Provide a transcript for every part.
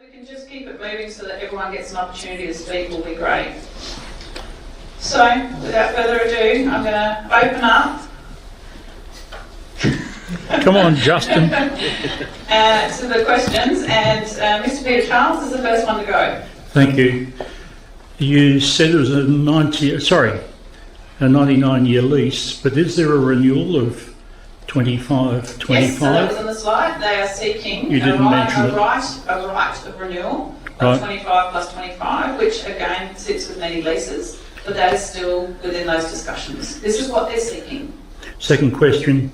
We can just keep it moving so that everyone gets an opportunity to speak will be great. So, without further ado, I'm going to open up. Come on, Justin. To the questions, and Mr. Peter Charles is the first one to go. Thank you. You said it was a 99-year lease, but is there a renewal of 25? Yes, so that was on the slide. They are seeking a right of renewal of 25 plus 25, which again sits with many leases, but that is still within those discussions. This is what they're seeking. Second question.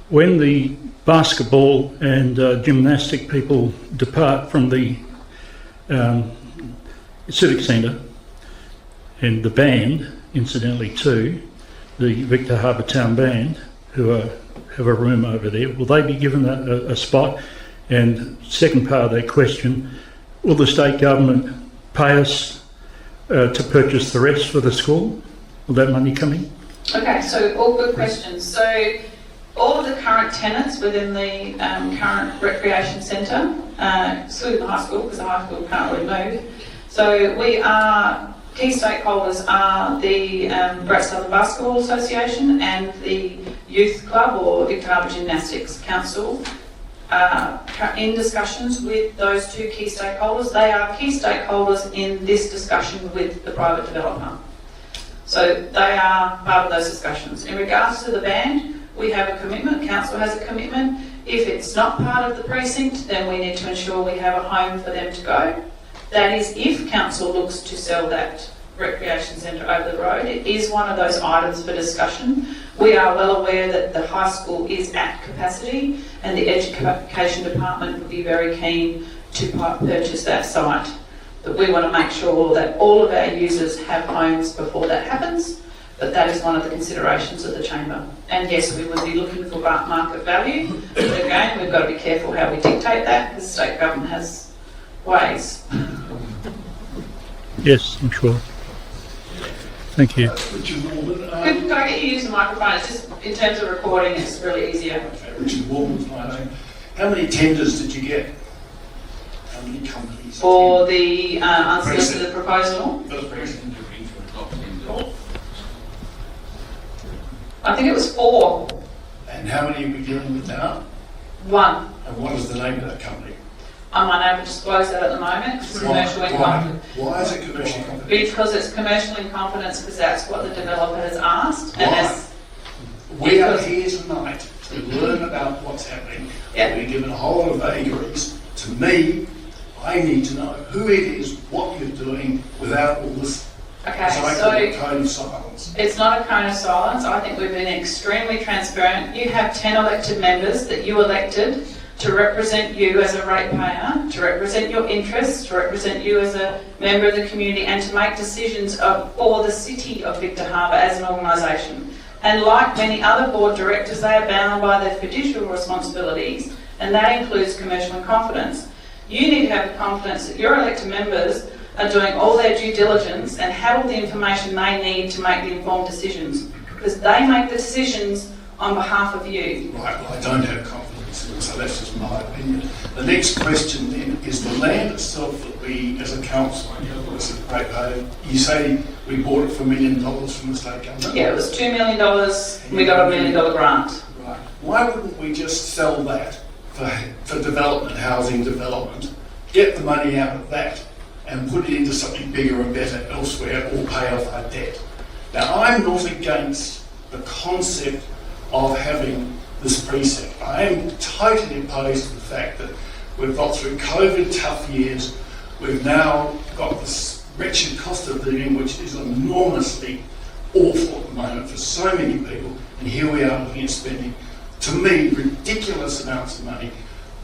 When the basketball and gymnastic people depart from the Civic Centre, and the band, incidentally too, the Victor Harbour Town Band, who have a room over there, will they be given a spot? And second part of that question, will the state government pay us to purchase the rest for the school? Will that money come in? Okay, so all good questions. So all of the current tenants within the current recreation centre, excluding the high school, because the high school can't really move. So key stakeholders are the Great Southern Basketball Association and the Youth Club or Victor Harbour Gymnastics Council. In discussions with those two key stakeholders. They are key stakeholders in this discussion with the private developer. So they are part of those discussions. In regards to the band, we have a commitment, council has a commitment. If it's not part of the precinct, then we need to ensure we have a home for them to go. That is if council looks to sell that recreation centre over the road. It is one of those items for discussion. We are well aware that the high school is at capacity and the education department would be very keen to purchase that site. But we want to make sure that all of our users have homes before that happens. But that is one of the considerations of the chamber. And yes, we would be looking for market value. But again, we've got to be careful how we dictate that because the state government has ways. Yes, I'm sure. Thank you. Could I get you to use the microphone? It's just, in terms of recording, it's really easier. Okay, Richard Warman's my name. How many tenders did you get? How many companies? For the unsolicited proposal? I think it was 4. And how many are we dealing with now? 1. And what is the name of that company? I'm unable to disclose that at the moment. It's commercial in confidence. Why is it commercial in confidence? Because it's commercial in confidence because that's what the developer has asked. Why? We are here tonight to learn about what's happening. Yep. We're given a whole lot of vagaries. To me, I need to know who it is, what you're doing, without all this. Okay, so cone of silence. It's not a cone of silence. I think we've been extremely transparent. You have 10 elected members that you elected to represent you as a ratepayer, to represent your interests, to represent you as a member of the community and to make decisions for the city of Victor Harbour as an organisation. And like many other board directors, they are bound by their fiduciary responsibilities, and that includes commercial in confidence. You need to have the confidence that your elected members are doing all their due diligence and have all the information they need to make the informed decisions, because they make the decisions on behalf of you. Right, well, I don't have confidence in it, so that's just my opinion. The next question then is the land itself that we, as a council, you say we bought it for $1 million from the state government? Yeah, it was $2 million, we got a $1 million grant. Right. Why wouldn't we just sell that for development, housing development, get the money out of that and put it into something bigger and better elsewhere or pay off our debt? Now, I'm not against the concept of having this precinct. I am totally opposed to the fact that we've got through COVID tough years, we've now got this wretched cost of living which is enormously awful at the moment for so many people, and here we are looking at spending, to me, ridiculous amounts of money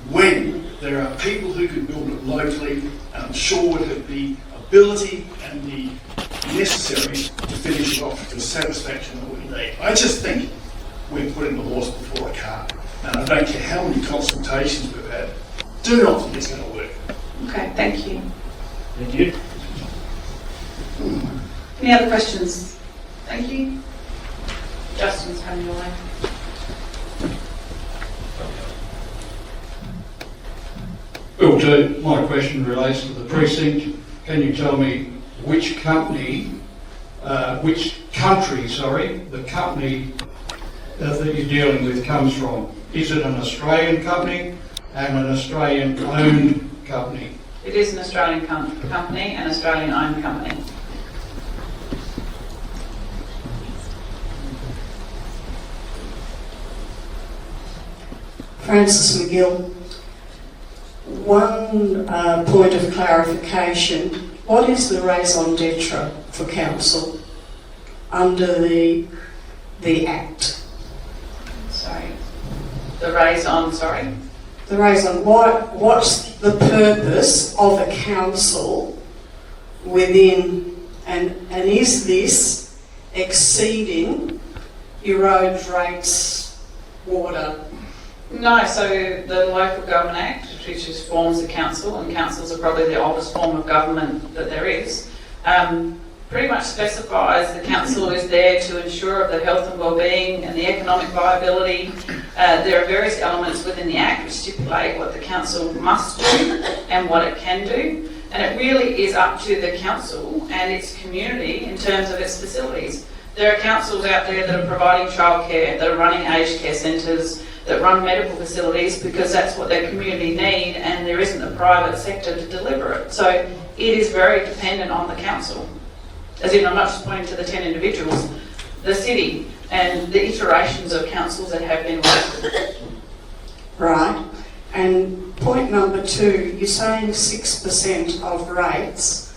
when there are people who could build it locally and I'm sure would have the ability and the necessary to finish it off to the satisfaction that we need. I just think we're putting the horse before a cart, and I don't care how many consultations we've had, do not think it's going to work. Okay, thank you. Thank you. Any other questions? Thank you. Justin's coming your way. Bill 2, my question relates to the precinct. Can you tell me which company, the company that you're dealing with comes from? Is it an Australian company and an Australian-owned company? It is an Australian company, an Australian-owned company. Francis McGill. One point of clarification. What is the raison d'etre for council under the Act? Sorry. The raison, sorry? The raison, what's the purpose of a council within, and is this exceeding your roads, rates, water? No, so the Local Government Act, which forms the council, and councils are probably the oldest form of government that there is, pretty much specifies the council is there to ensure the health and well-being and the economic viability. There are various elements within the Act which stipulate what the council must do and what it can do, and it really is up to the council and its community in terms of its facilities. There are councils out there that are providing childcare, that are running aged care centres, that run medical facilities because that's what their community need, and there isn't a private sector to deliver it. So it is very dependent on the council. As in, I'm not just pointing to the 10 individuals, the city and the iterations of councils that have been elected. Right. And point number 2, you're saying 6% of rates.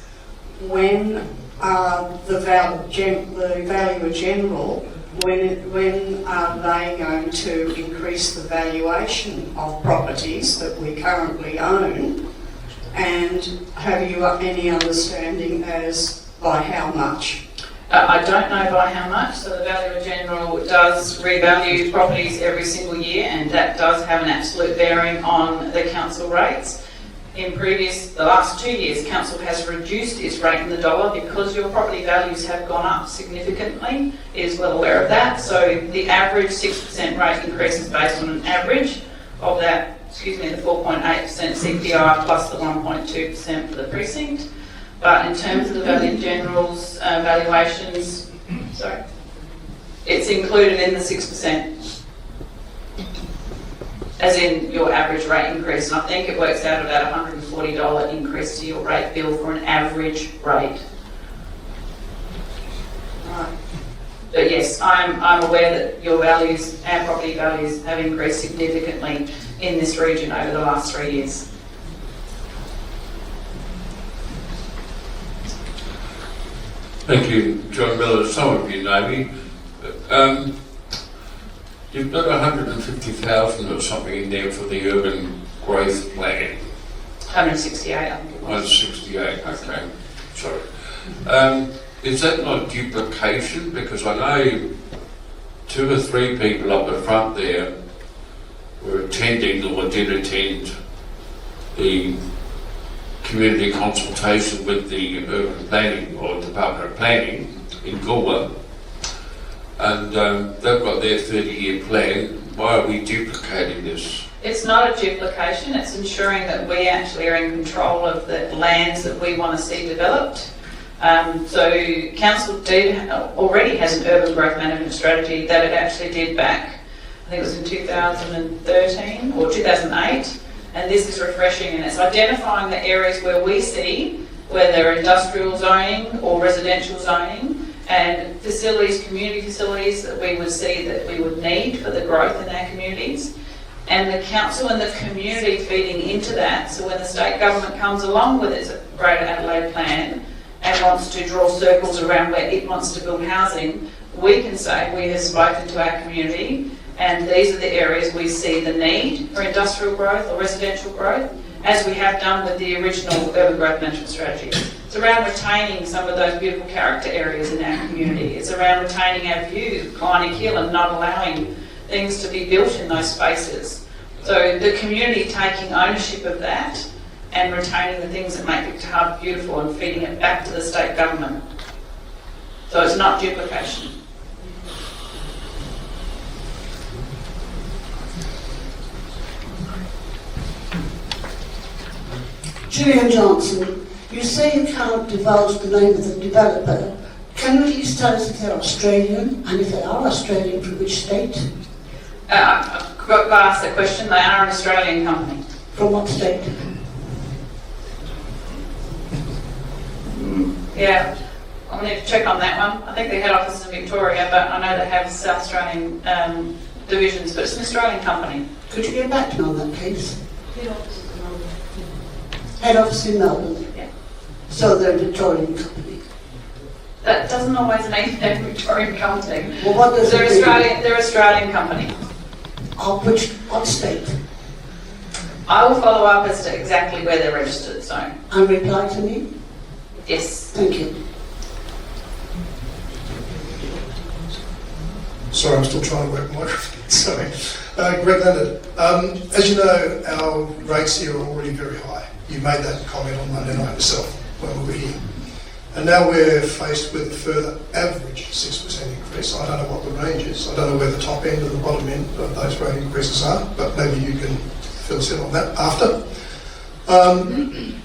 When the valuer general, when are they going to increase the valuation of properties that we currently own? And have you any understanding as by how much? I don't know by how much. So the Valuer General does revalue properties every single year, and that does have an absolute bearing on the council rates. In the last 2 years, council has reduced its rate in the dollar because your property values have gone up significantly. It is well aware of that. So the average 6% rate increase is based on an average of that, the 4.8% CPI plus the 1.2% for the precinct. But in terms of the Valuer General's valuations, it's included in the 6%. As in your average rate increase, and I think it works out about $140 increase to your rate bill for an average rate. Right. But yes, I'm aware that your values, our property values, have increased significantly in this region over the last 3 years. Thank you, John Miller. Some of you know me. You've got 150,000 or something in there for the urban growth plan. 168, I think it was. 168, okay. Sorry. Is that not duplication? Because I know 2 or 3 people up the front there were attending or did attend the community consultation with the urban planning or Department of Planning in Goulburn. And they've got their 30-year plan. Why are we duplicating this? It's not a duplication, it's ensuring that we actually are in control of the lands that we want to see developed. So council already has an urban growth management strategy that it actually did back, I think it was in 2013 or 2008, and this is refreshing, and it's identifying the areas where we see where there are industrial zoning or residential zoning and facilities, community facilities that we would see that we would need for the growth in our communities. And the council and the community feeding into that, so when the state government comes along with its Greater Adelaide plan and wants to draw circles around where it wants to build housing, we can say we have spoken to our community and these are the areas we see the need for industrial growth or residential growth, as we have done with the original urban growth management strategy. It's around retaining some of those beautiful character areas in our community. It's around retaining our view of Kleine Hill and not allowing things to be built in those spaces. So the community taking ownership of that and retaining the things that make Victor Harbour beautiful and feeding it back to the state government. So it's not duplication. Julian Johnson, you say you cannot divulge the name of the developer. Can you at least tell us if they're Australian, and if they are Australian, from which state? I've got to ask that question. They are an Australian company. From what state? Yeah, I'll need to check on that one. I think the head office is in Victoria, but I know they have South Australian divisions, but it's an Australian company. Could you get back to me on that, please? Head office in Melbourne. Yeah. So they're a Victorian company. That doesn't always mean they're a Victorian company. Well, what does They're it mean? Australian. They're Australian company. What state? I will follow up as to exactly where they're registered. So And reply to me? yes. Thank you. Sorry, I'm still trying to work the microphone. Sorry. Greg Leonard, as you know, our rates here are already very high. You made that comment on Monday night yourself when we were here. And now we're faced with a further average 6% increase. I don't know what the range is. I don't know where the top end and the bottom end of those rate increases are, but maybe you can fill us in on that after.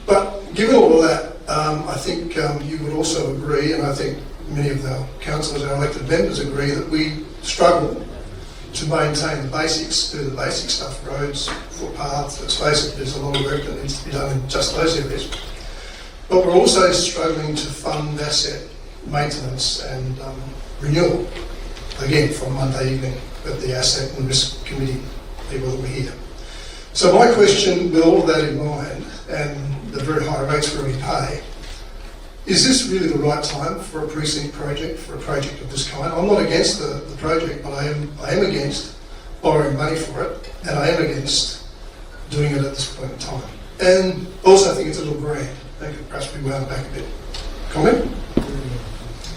But given all of that, I think you would also agree, and I think many of our councillors, our elected members agree, that we struggle to maintain the basics, do the basic stuff, roads, footpaths. Let's face it, there's a lot of work that needs to be done in just those areas. But we're also struggling to fund asset maintenance and renewal, again from Monday evening at the Asset and Risk Committee people that were here. So my question, with all of that in mind and the very high rates we already pay, is this really the right time for a precinct project, for a project of this kind? I'm not against the project, but I am against borrowing money for it, and I am against doing it at this point in time. And also I think it's a little grand. They could perhaps be wound back a bit. Comment?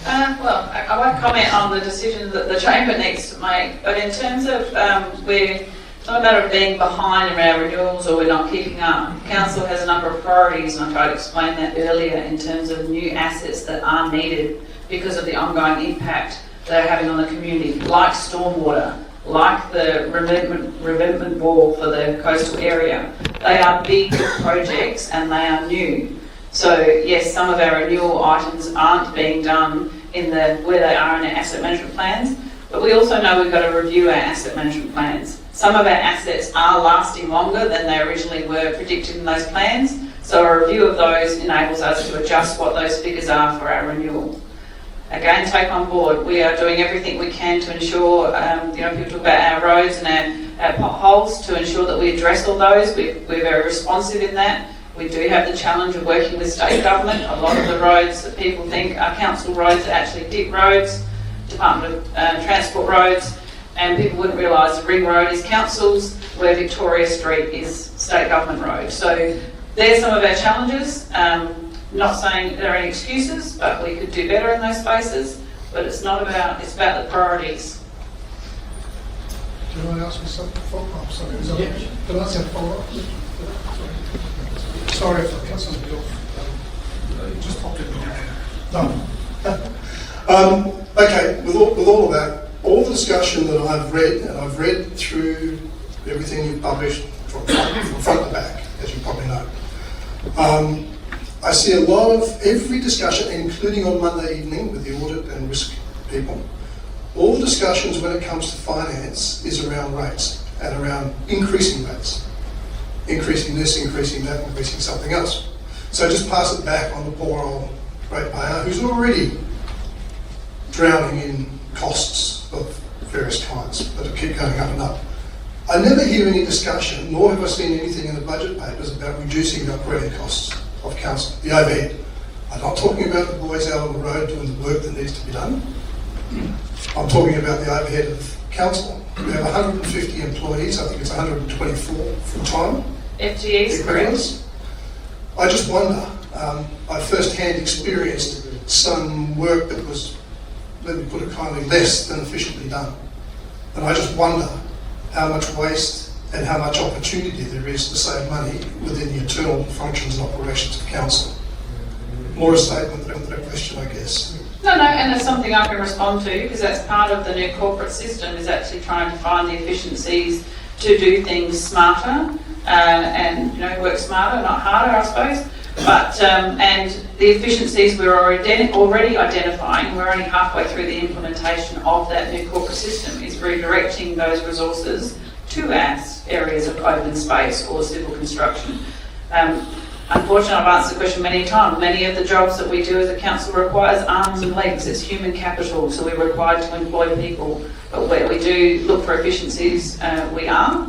Well, I won't comment on the decision that the Chamber needs to make, but in terms of it's not a matter of being behind in our renewals or we're not keeping up. Council has a number of priorities, and I tried to explain that earlier in terms of new assets that are needed because of the ongoing impact they're having on the community, like stormwater, like the revetment wall for the coastal area. They are big projects and they are new. So yes, some of our renewal items aren't being done in where they are in our asset management plans, but we also know we've got to review our asset management plans. Some of our assets are lasting longer than they originally were predicted in those plans, so a review of those enables us to adjust what those figures are for our renewal. Again, take on board, we are doing everything we can to ensure, people talk about our roads and our potholes, to ensure that we address all those. We're very responsive in that. We do have the challenge of working with state government. A lot of the roads that people think are council roads are actually DIP roads, Department of Transport roads, and people wouldn't realise the Ring Road is council's, where Victoria Street is state government road. So there's some of our challenges. Not saying there are any excuses, but we could do better in those spaces. But it's not about, it's about the priorities. Do you want to ask me something? Follow-up? Sorry, can I ask you a follow-up? Sorry if I cut something off. Just popped in the No. Okay, with all of that, all the discussion that I've read, and I've read through everything you've published from front to back, as you probably know, I see a lot of every discussion, including on Monday evening with the audit and risk people, all the discussions when it comes to finance is around rates and around increasing rates. Increasing this, increasing that, increasing something else. So just pass it back on the poor old ratepayer who's already drowning in costs of various kinds that keep going up and up. I never hear any discussion, nor have I seen anything in the budget papers about reducing the operating costs of council, the overhead. I'm not talking about the boys out on the road doing the work that needs to be done. I'm talking about the overhead of council. We have 150 employees, I think it's 124 full-time. FTEs, correct? I just wonder, I first-hand experienced some work that was, let me put it kindly, less than efficiently done. And I just wonder how much waste and how much opportunity there is to save money within the internal functions and operations of council. More a statement than a question, I guess. No, and it's something I can respond to, because that's part of the new corporate system, is actually trying to find the efficiencies to do things smarter. and work smarter, not harder, I suppose. But and the efficiencies we're already identifying, we're only halfway through the implementation of that new corporate system, is redirecting those resources to our areas of open space or civil construction. Unfortunately, I've answered the question many times. Many of the jobs that we do as a council requires arms and legs. It's human capital, so we're required to employ people. But where we do look for efficiencies, we are,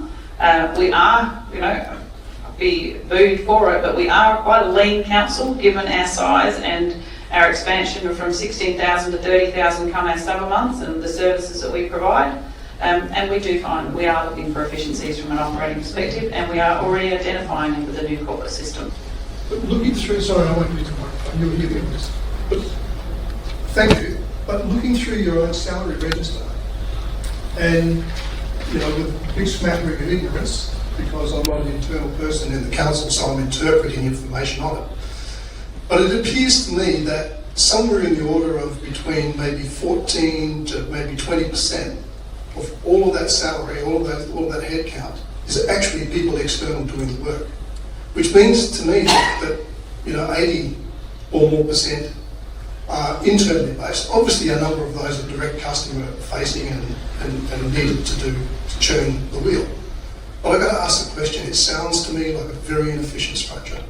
be booed for it, but we are quite a lean council given our size and our expansion from 16,000 to 30,000 come our summer months and the services that we provide. And we do find we are looking for efficiencies from an operating perspective, and we are already identifying them with the new corporate system. But looking through, sorry, I won't use the microphone, you'll hear this. But thank you. But looking through your own salary register, and with a big smattering of ignorance, because I'm not an internal person in the council, so I'm interpreting information on it. But it appears to me that somewhere in the order of between maybe 14 to maybe 20% of all of that salary, all of that headcount, is actually people external doing the work. Which means to me that 80 or more percent are internally based. Obviously, a number of those are direct customer facing and needed to churn the wheel. But I've got to ask the question, it sounds to me like a very inefficient structure.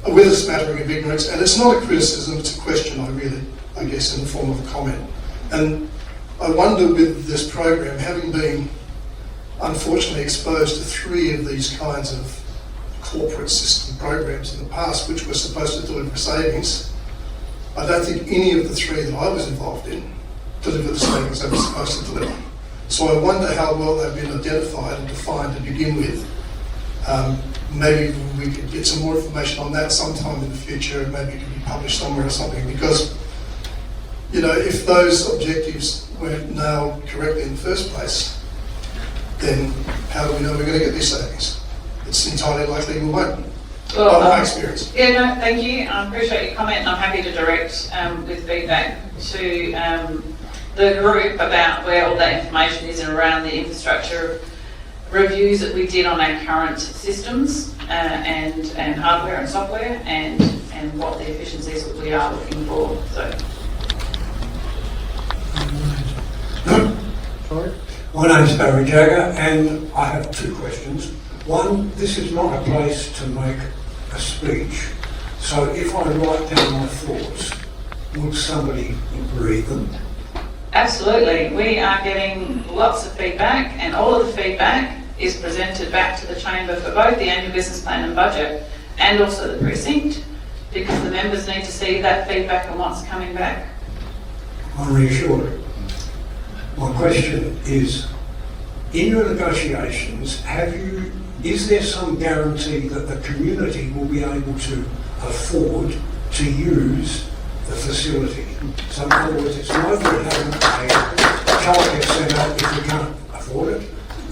With a smattering of ignorance, and it's not a criticism, it's a question I guess, in the form of a comment. And I wonder with this program, having been unfortunately exposed to 3 of these kinds of corporate system programs in the past, which were supposed to deliver savings, I don't think any of the 3 that I was involved in delivered the savings they were supposed to deliver. So I wonder how well they've been identified and defined to begin with. Maybe we could get some more information on that sometime in the future, and maybe it could be published somewhere or something, because if those objectives weren't nailed correctly in the first place, then how do we know we're going to get these savings? It's entirely likely we won't. Well, my experience. Yeah, no, thank you. I appreciate your comment, and I'm happy to direct with feedback to the group about where all that information is and around the infrastructure reviews that we did on our current systems and hardware and software and what the efficiencies that we are looking for. So. Sorry? My name's Barry Jagger, and I have 2 questions. One, this is not a place to make a speech, so if I write down my thoughts, would somebody read them? Absolutely. We are getting lots of feedback, and all of the feedback is presented back to the Chamber for both the annual business plan and budget and also the precinct, because the members need to see that feedback and what's coming back. I'm reassured. My question is, in your negotiations, is there some guarantee that the community will be able to afford to use the facility? So in other words, it's no good having a childcare centre if we can't afford it,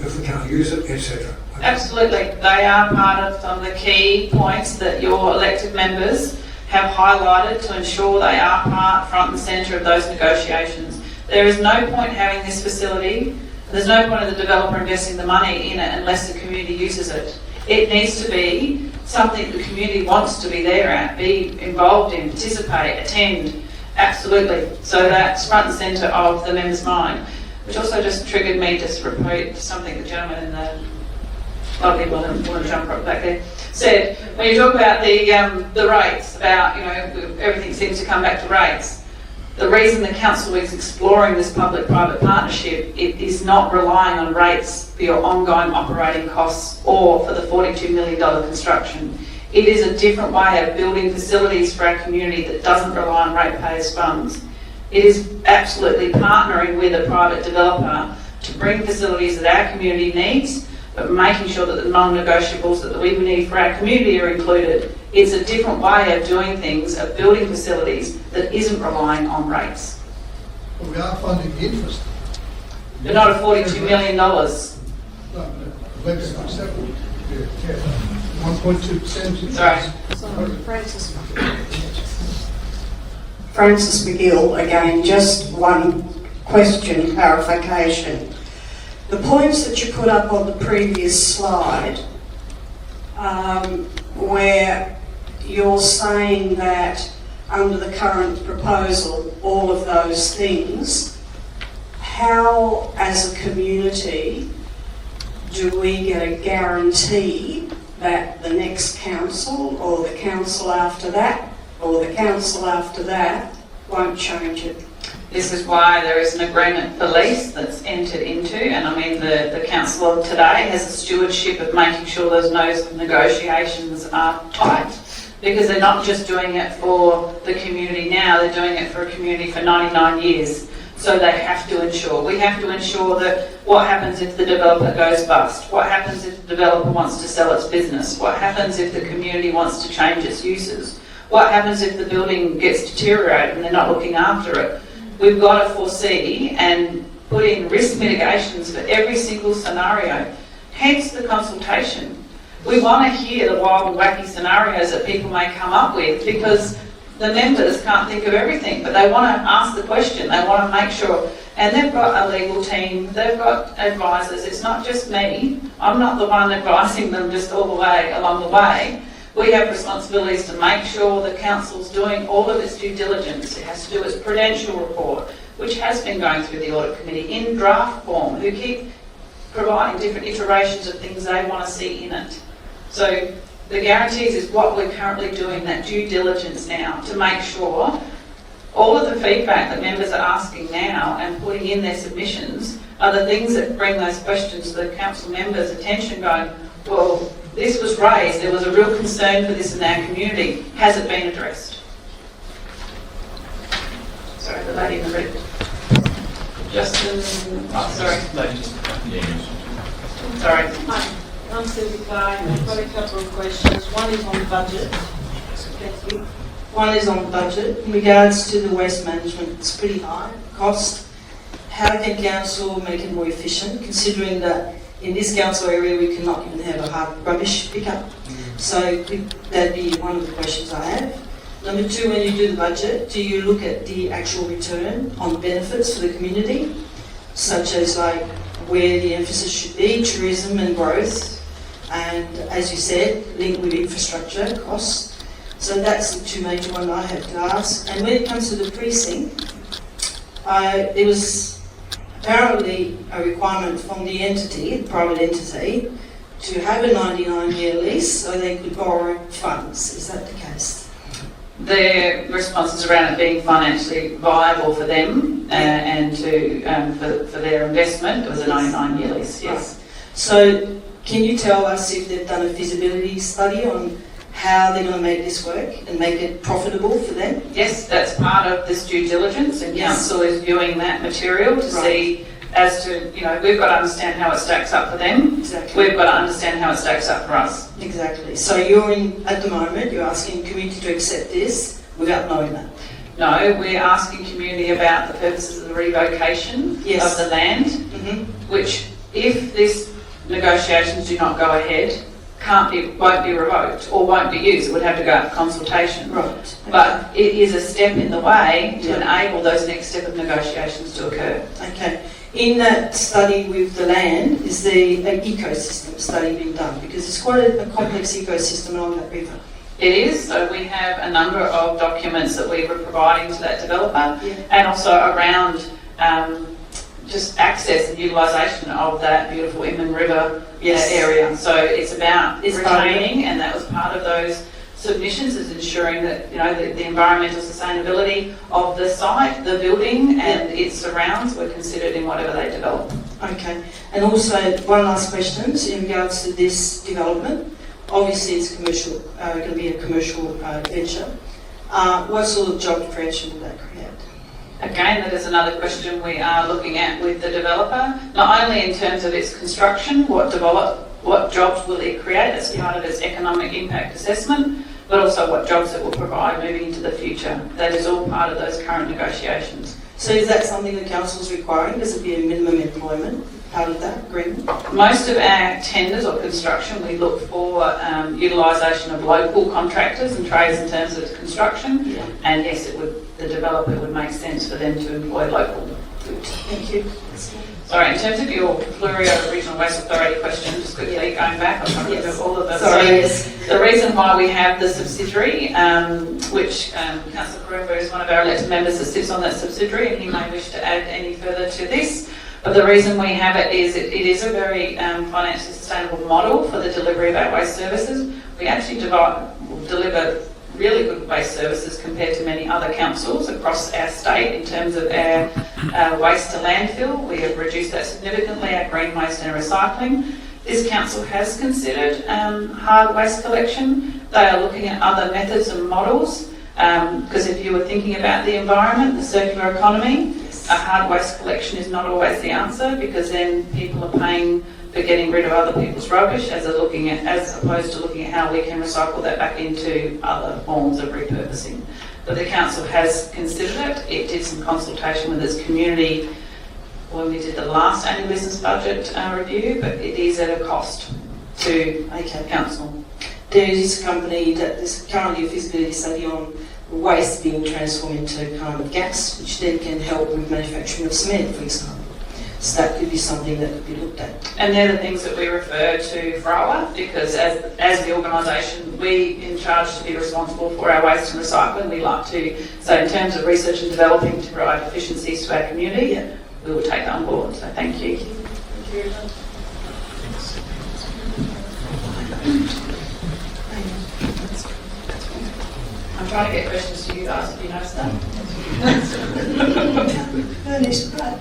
if we can't use it, etc. Okay. Absolutely. They are part of some of the key points that your elected members have highlighted to ensure they are front and centre of those negotiations. There is no point having this facility. There's no point of the developer investing the money in it unless the community uses it. It needs to be something the community wants to be there at, be involved in, participate, attend. Absolutely. So that's front and centre of the member's mind, which also just triggered me to repeat something the gentleman in the lovely one to jump right back there said. When you talk about the rates, about everything seems to come back to rates. The reason the council is exploring this public-private partnership, it is not relying on rates for your ongoing operating costs or for the $42 million construction. It is a different way of building facilities for our community that doesn't rely on ratepayers' funds. It is absolutely partnering with a private developer to bring facilities that our community needs, but making sure that the non-negotiables that we need for our community are included. It's a different way of doing things, of building facilities that isn't relying on rates. Well, we are funding the interest. But not at $42 million. No, maybe it's not several. 1.2%. Sorry. Francis McGill, again, just one question, clarification. The points that you put up on the previous slide where you're saying that under the current proposal, all of those things, how, as a community, do we get a guarantee that the next council or the council after that or the council after that won't change it? This is why there is an agreement for lease that's entered into, and I mean the council of today has a stewardship of making sure those negotiations are tight, because they're not just doing it for the community now, they're doing it for a community for 99 years. So they have to ensure. We have to ensure that what happens if the developer goes bust? What happens if the developer wants to sell its business? What happens if the community wants to change its uses? What happens if the building gets deteriorated and they're not looking after it? We've got to foresee and put in risk mitigations for every single scenario. Hence the consultation. We want to hear the wild and wacky scenarios that people may come up with, because the members can't think of everything, but they want to ask the question, they want to make sure. And they've got a legal team, they've got advisors, it's not just me. I'm not the one advising them just all the way along the way. We have responsibilities to make sure the council's doing all of its due diligence. It has to do its prudential report, which has been going through the audit committee in draft form, who keep providing different iterations of things they want to see in it. So the guarantees is what we're currently doing, that due diligence now, to make sure all of the feedback that members are asking now and putting in their submissions are the things that bring those questions to the council members' attention, going, well, this was raised, there was a real concern for this in our community, has it been addressed? Sorry, the lady in the red. Justin, sorry. Sorry. Hi, I'm Sylvie Klein. I've got a couple of questions. One is on budget. Thank you. One is on budget. In regards to the waste management, it's pretty high cost. How can council make it more efficient, considering that in this council area we cannot even have a hard rubbish pickup? So that'd be one of the questions I have. Number two, when you do the budget, do you look at the actual return on benefits for the community, such as like where the emphasis should be, tourism and growth, and as you said, linked with infrastructure costs? So that's the two major ones I have to ask. And when it comes to the precinct, there was apparently a requirement from the entity, the private entity, to have a 99-year lease so they could borrow funds. Is that the case? Their responses around it being financially viable for them and to for their investment. It was a 99-year lease, yes. Right. So can you tell us if they've done a feasibility study on how they're going to make this work and make it profitable for them? Yes, that's part of this due diligence, and Yes. council is viewing that material to see as to, you know, we've got to understand how it stacks up for them. Exactly. We've got to understand how it stacks up for us. Exactly. So you're in, at the moment, you're asking community to accept this without knowing that? No, we're asking community about the purposes of the revocation Yes. of the land, which, if these negotiations do not go ahead, won't be revoked or won't be used. It would have to go out for consultation. Right. Okay. But it is a step in the way to enable those next step of negotiations to occur. Okay. In that study with the land, is the an ecosystem study being done? Because it's quite a complex ecosystem along that river. It is, so we have a number of documents that we were providing to that developer, Yeah. and also around just access and utilisation of that beautiful Inman River Yes. area. So it's about It's part of it. retaining, and that was part of those submissions, is ensuring that, you know, the environmental sustainability of the site, the building and its surrounds were considered in whatever they develop. Okay. And also, one last question in regards to this development. Obviously, it's commercial, going to be a commercial venture. What sort of job creation will that create? Again, that is another question we are looking at with the developer, not only in terms of its construction, what jobs will it create as part of its economic impact assessment, but also what jobs it will provide moving into the future. That is all part of those current negotiations. So is that something the council is requiring? Does it be a minimum employment part of that agreement? Most of our tenders or construction, we look for utilisation of local contractors and trades in terms of construction. Yeah. And yes, the developer would make sense for them to employ local. Good. Thank you. Sorry, in terms of your Flurio Regional Waste Authority question, just quickly going back, I'm trying to do all of them. Sorry, So yes. the reason why we have the subsidiary, which Councillor Karoomba is one of our elected members that sits on that subsidiary, and he may wish to add any further to this. But the reason we have it is it is a very financially sustainable model for the delivery of our waste services. We actually deliver really good waste services compared to many other councils across our state in terms of our waste to landfill. We have reduced that significantly, our green waste and our recycling. This council has considered hard waste collection. They are looking at other methods and models because if you were thinking about the environment, the circular economy, a hard waste collection is not always the answer because then people are paying for getting rid of other people's rubbish as opposed to looking at how we can recycle that back into other forms of repurposing. But the council has considered it. It did some consultation with its community when we did the last annual business budget review, but it is at a cost to a council. There is a company that is currently a feasibility study on waste being transformed into kind of gas, which then can help with manufacturing of cement, for example. So that could be something that could be looked at. And they're the things that we refer to FROA because as the organisation, we in charge to be responsible for our waste and recycling. We like to, so in terms of research and developing to provide efficiencies to our community, we will take that on board. So thank you. Thank you very much. I'm trying to get questions to you guys if you notice that. Ernest Pratt.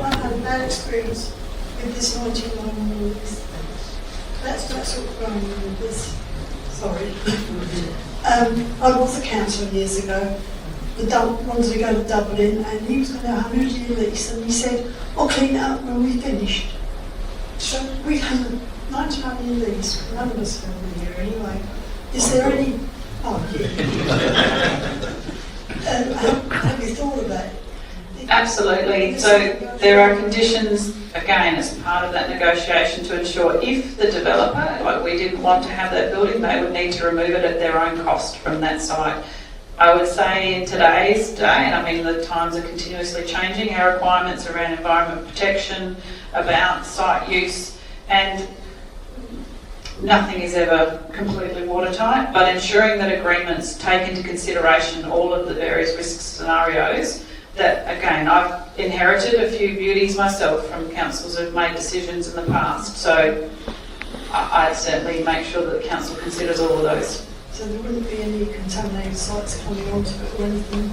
I had a bad experience with this 99 release. That's what wrong with this. Sorry. I was a councillor years ago. The dump wanted to go to Dublin and he was going to have a 100-year lease and he said, I'll clean it up when we're finished. So we had a 99-year lease. None of us filmed here anyway. Is there any... Oh, yeah. Have you thought of that? Absolutely. So there are conditions, again, as part of that negotiation to ensure if the developer, like we didn't want to have that building, they would need to remove it at their own cost from that site. I would say in today's day, and I mean the times are continuously changing, our requirements around environment protection, about site use, and nothing is ever completely watertight, but ensuring that agreements take into consideration all of the various risk scenarios. That again, I've inherited a few beauties myself from councils who've made decisions in the past, so I certainly make sure that the council considers all of those. So there wouldn't be any contaminated sites coming onto it or anything?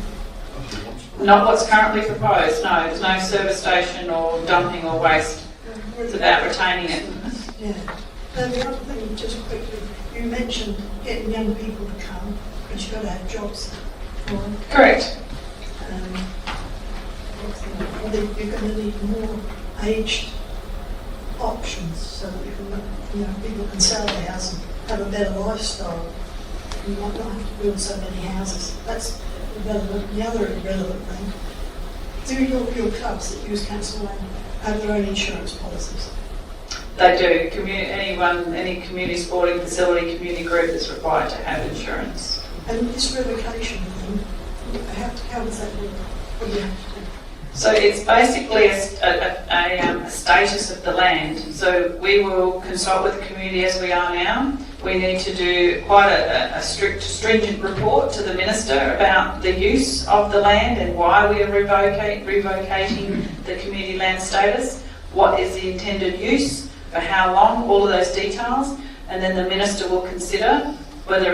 Not what's currently proposed, no. There's no service station or dumping or waste. It's about retaining it. Yeah. And the other thing, just quickly, you mentioned getting young people to come, but you've got to have jobs for them. Correct. I think you're going to need more aged options so that people can sell their house and have a better lifestyle. You might not have to build so many houses. That's relevant. The other irrelevant thing, do your clubs that use council land have their own insurance policies? They do. Any community sporting facility, community group is required to have insurance. And this revocation thing, how does that work? What do you have to do? So it's basically a status of the land. So we will consult with the community as we are now. We need to do quite a stringent report to the Minister about the use of the land and why we are revocating the community land status, what is the intended use, for how long, all of those details, and then the Minister will consider whether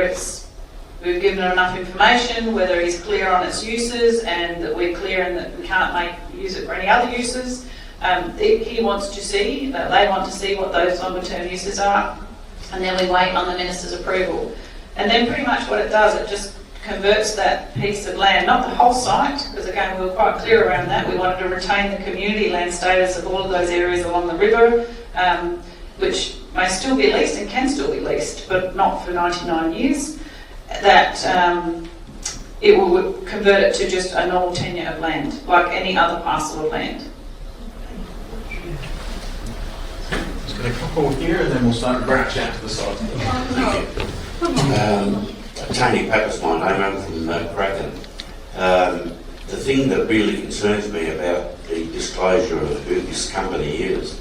we've given enough information, whether he's clear on its uses and that we're clear and that we can't use it for any other uses. He wants to see, they want to see what those longer term uses are, and then we wait on the Minister's approval. And then pretty much what it does, it just converts that piece of land, not the whole site, because again we were quite clear around that. We wanted to retain the community land status of all of those areas along the river, which may still be leased and can still be leased, but not for 99 years. That it will convert it to just a normal tenure of land, like any other parcel of land. Just going to couple here and then we'll start to branch out to the side. Tony Pepper's my name, I'm from Cracken. the thing that really concerns me about the disclosure of who this company is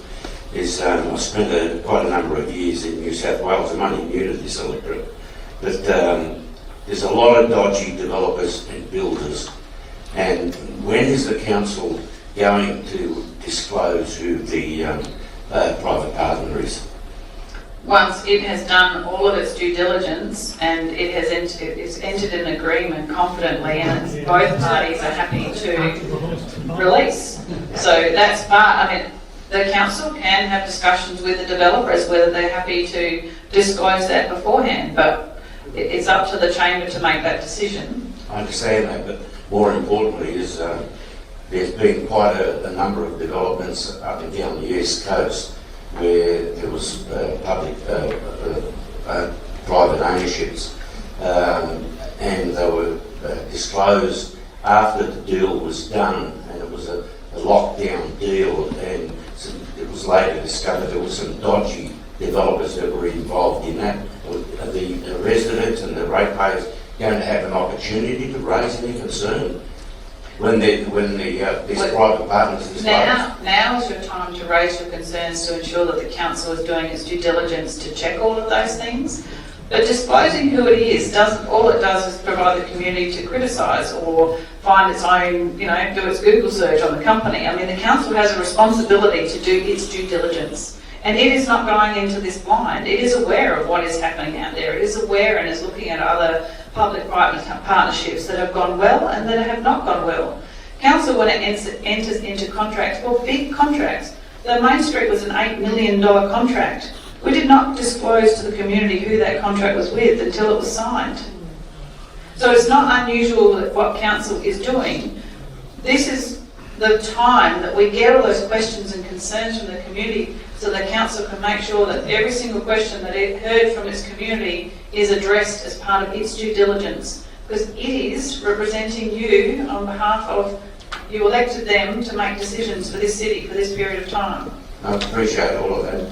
I spent quite a number of years in New South Wales. I'm only new to this electorate, but there's a lot of dodgy developers and builders. And when is the council going to disclose who the private partner is? Once it has done all of its due diligence and it has entered an agreement confidently, and both parties are happy to release. So that's part. I mean, the council can have discussions with the developers whether they're happy to disclose that beforehand, but it's up to the chamber to make that decision. I understand that, but more importantly is there's been quite a number of developments up and down the east coast where there was private ownerships, and they were disclosed after the deal was done, and it was a lockdown deal, and it was later discovered there were some dodgy developers that were involved in that. Are the residents and the ratepayers going to have an opportunity to raise any concern when these private partners disclose? Now is your time to raise your concerns to ensure that the council is doing its due diligence to check all of those things. But disclosing who it is all it does is provide the community to criticise or find its own, do its Google search on the company. I mean, the council has a responsibility to do its due diligence. And it is not going into this blind. It is aware of what is happening out there. It is aware and is looking at other public-private partnerships that have gone well and that have not gone well. Council, when it enters into contracts, big contracts. The Main Street was an $8 million contract. We did not disclose to the community who that contract was with until it was signed. So it's not unusual that what council is doing. This is the time that we get all those questions and concerns from the community so the council can make sure that every single question that it heard from its community is addressed as part of its due diligence. Because it is representing you on behalf of, you elected them to make decisions for this city for this period of time. I appreciate all of that.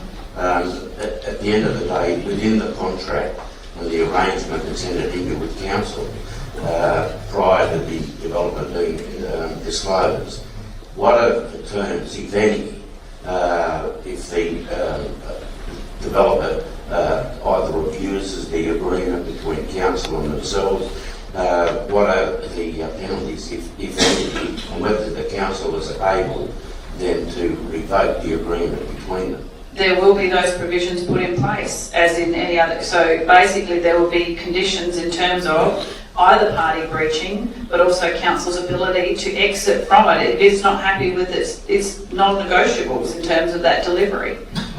At the end of the day, within the contract and the arrangement that's entered into with council, prior to the development being disclosed, what are the terms, if any, if the developer either refuses the agreement between council and themselves, what are the penalties, if any, and whether the council is able then to revoke the agreement between them? There will be those provisions put in place, as in any other. So basically there will be conditions in terms of either party breaching, but also council's ability to exit from it if it's not happy with its non-negotiables in terms of that delivery.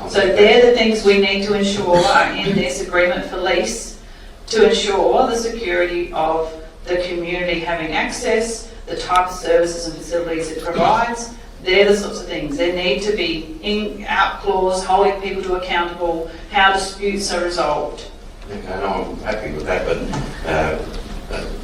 So they're the things we need to ensure are in this agreement for lease to ensure the security of the community having access, the type of services and facilities it provides. They're the sorts of things. There need to be in-out clause, holding people to accountable, how disputes are resolved. Okay, no, I'm happy with that, but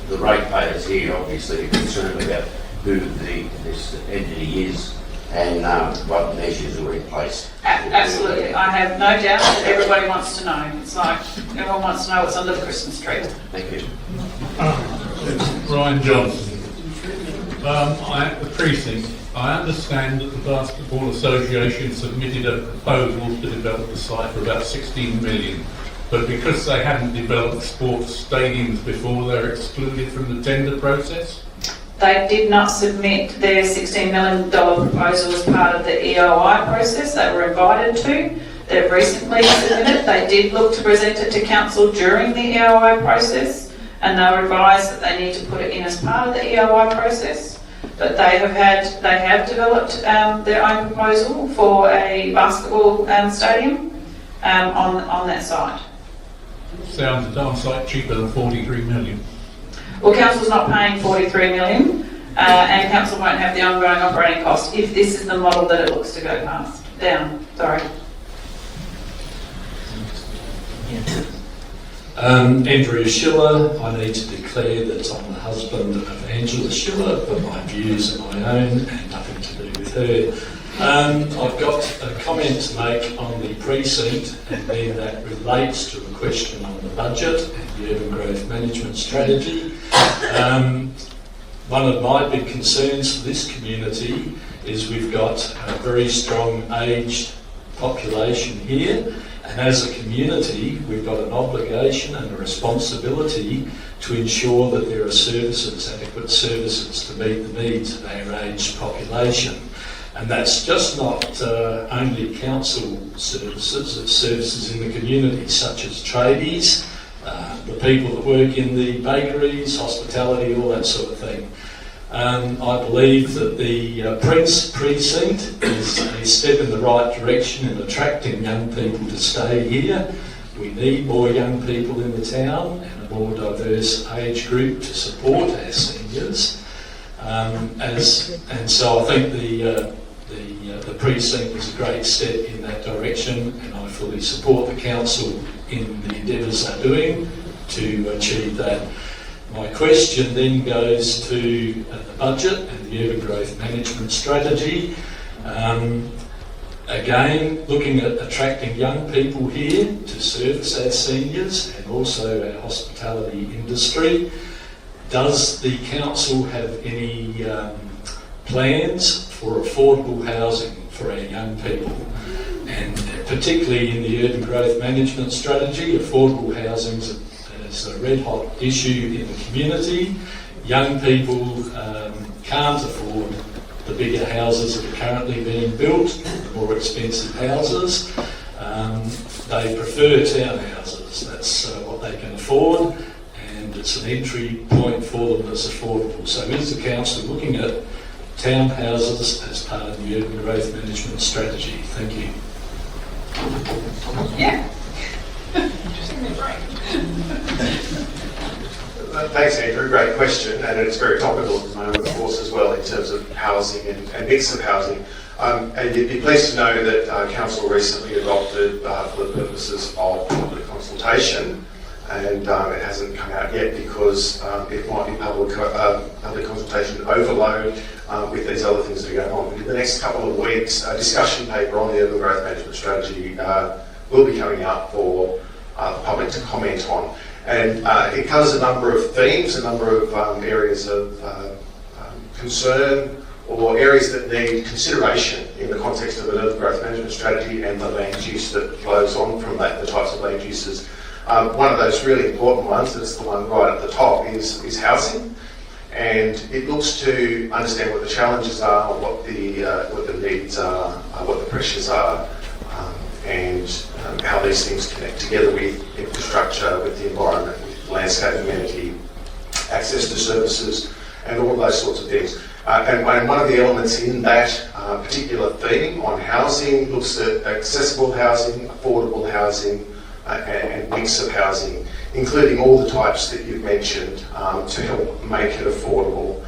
the ratepayers here obviously are concerned about who this entity is and what measures are in place. Absolutely. I have no doubt that everybody wants to know. It's like everyone wants to know what's under the Christmas tree. Thank you. Ryan Johnson. At the precinct, I understand that the Basketball Association submitted a proposal to develop the site for about 16 million, but because they hadn't developed sports stadiums before, they're excluded from the tender process? They did not submit their $16 million proposal as part of the EOI process. They were invited to. They've recently submitted. They did look to present it to council during the EOI process, and they were advised that they need to put it in as part of the EOI process. But they have developed their own proposal for a basketball stadium on that site. Sounds a darn sight cheaper than 43 million. Well, council's not paying 43 million, and council won't have the ongoing operating cost if this is the model that it looks to go down. Sorry. Andrew Schiller. I need to declare that I'm the husband of Angela Schiller, but my views are my own and nothing to do with her. I've got a comment to make on the precinct, and then that relates to a question on the budget and the urban growth management strategy. one of my big concerns for this community is we've got a very strong aged population here, and as a community we've got an obligation and a responsibility to ensure that there are services, adequate services to meet the needs of our aged population. And that's just not only council services, it's services in the community such as tradies, the people that work in the bakeries, hospitality, all that sort of thing. I believe that the precinct is a step in the right direction in attracting young people to stay here. We need more young people in the town and a more diverse age group to support our seniors. And so I think the precinct is a great step in that direction, and I fully support the council in the endeavours they're doing to achieve that. My question then goes to the budget and the urban growth management strategy. Again, looking at attracting young people here to service our seniors and also our hospitality industry. Does the council have any plans for affordable housing for our young people? And particularly in the urban growth management strategy, affordable housing is a red hot issue in the community. Young people can't afford the bigger houses that are currently being built, the more expensive houses. They prefer townhouses, that's what they can afford, and it's an entry point for them that's affordable. So is the council looking at townhouses as part of the urban growth management strategy? Thank you. Yeah. Thanks, Andrew. Great question, and it's very topical at the moment, of course, as well, in terms of housing and mix of housing. And you'd be pleased to know that Council recently adopted, for the purposes of public consultation, and it hasn't come out yet because it might be public consultation overload with these other things that are going on. But in the next couple of weeks, a discussion paper on the urban growth management strategy will be coming out for the public to comment on. And it covers a number of themes, a number of areas of concern or areas that need consideration in the context of an urban growth management strategy and the land use that flows on from that, the types of land uses. One of those really important ones, that's the one right at the top, is housing. And it looks to understand what the challenges are, what the needs are, what the pressures are, and how these things connect together with infrastructure, with the environment, with landscape amenity, access to services, and all of those sorts of things. And one of the elements in that particular theme on housing looks at accessible housing, affordable housing, and mix of housing, including all the types that you've mentioned to help make it affordable.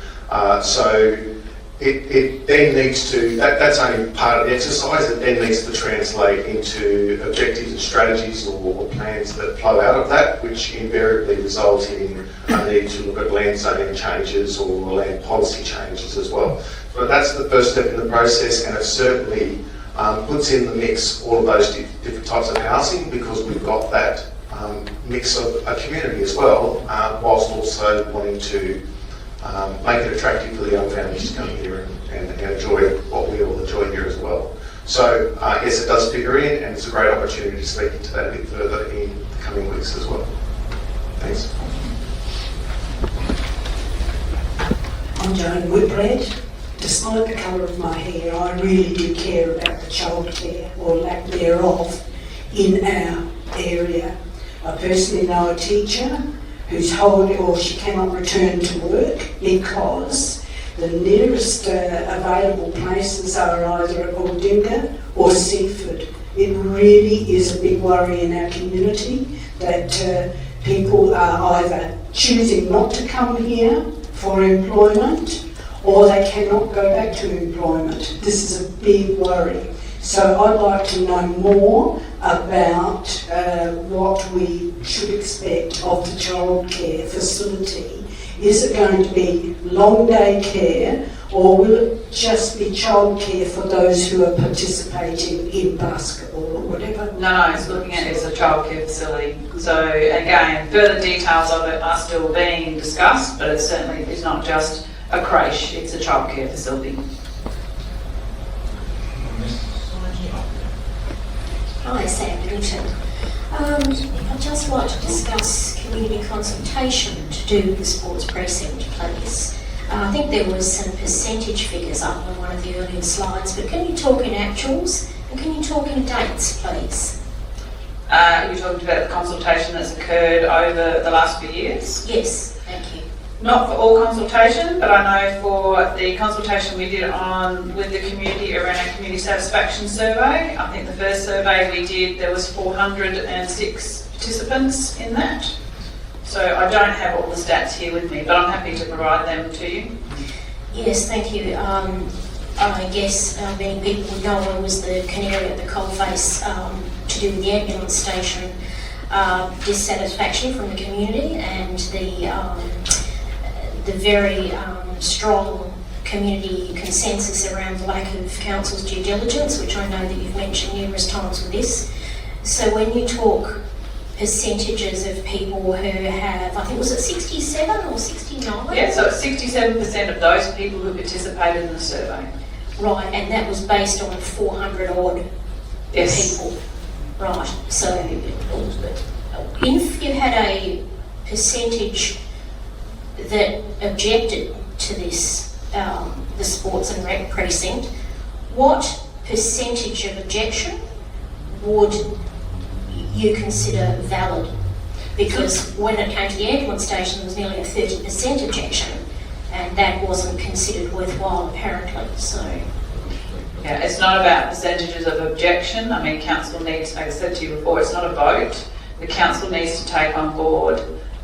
So it then needs to, that's only part of the exercise, it then needs to translate into objectives and strategies or plans that flow out of that, which invariably result in a need to look at land zoning changes or land policy changes as well. But that's the first step in the process, and it certainly puts in the mix all of those different types of housing, because we've got that mix of a community as well, whilst also wanting to make it attractive for the young families to come here and enjoy what we all enjoy here as well. So yes, it does figure in, and it's a great opportunity to speak into that a bit further in the coming weeks as well. Thanks. I'm Joan Whitbread. Despite the colour of my hair, I really do care about the childcare, or lack thereof, in our area. I personally know a teacher who's holding, or she cannot return to work because the nearest available places are either at Aldinga or Seaford. It really is a big worry in our community that people are either choosing not to come here for employment, or they cannot go back to employment. This is a big worry. So I'd like to know more about what we should expect of the childcare facility. Is it going to be long day care, or will it just be childcare for those who are participating in basketball or whatever? No, it's looking at it as a childcare facility. So again, further details of it are still being discussed, but it certainly is not just a creche, it's a childcare facility. Hi, Sam Middleton. I'd just like to discuss community consultation to do with the sports precinct, please. I think there was some percentage figures up on one of the earlier slides, but can you talk in actuals and can you talk in dates, please? You're talking about the consultation that's occurred over the last few years? Yes, thank you. Not for all consultation, but I know for the consultation we did with the community around our community satisfaction survey. I think the first survey we did, there was 406 participants in that. So I don't have all the stats here with me, but I'm happy to provide them to you. Yes, thank you. I guess many people would know I was the canary at the coalface to do with the ambulance station dissatisfaction from the community and the very strong community consensus around the lack of council's due diligence, which I know that you've mentioned numerous times with this. So when you talk percentages of people who have, I think, was it 67 or 69? Yeah, so it's 67% of those people who participated in the survey. Right, and that was based on 400 odd people. Right, so if you had a percentage that objected to this, the sports and rec precinct, what percentage of objection would you consider valid? Because when it came to the ambulance station, there was nearly a 30% objection, and that wasn't considered worthwhile apparently. So yeah, it's not about percentages of objection. I mean, council needs, like I said to you before, it's not a vote. The council needs to take on board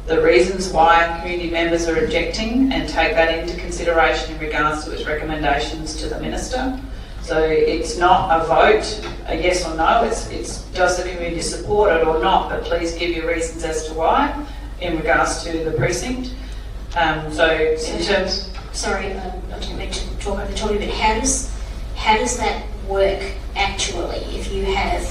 the reasons why community members are objecting and take that into consideration in regards to its recommendations to the minister. So it's not a vote, a yes or no, it's does the community support it or not, but please give your reasons as to why in regards to the precinct. So in terms... Sorry, I didn't mean to talk over the top of you, but how does that work actually if you have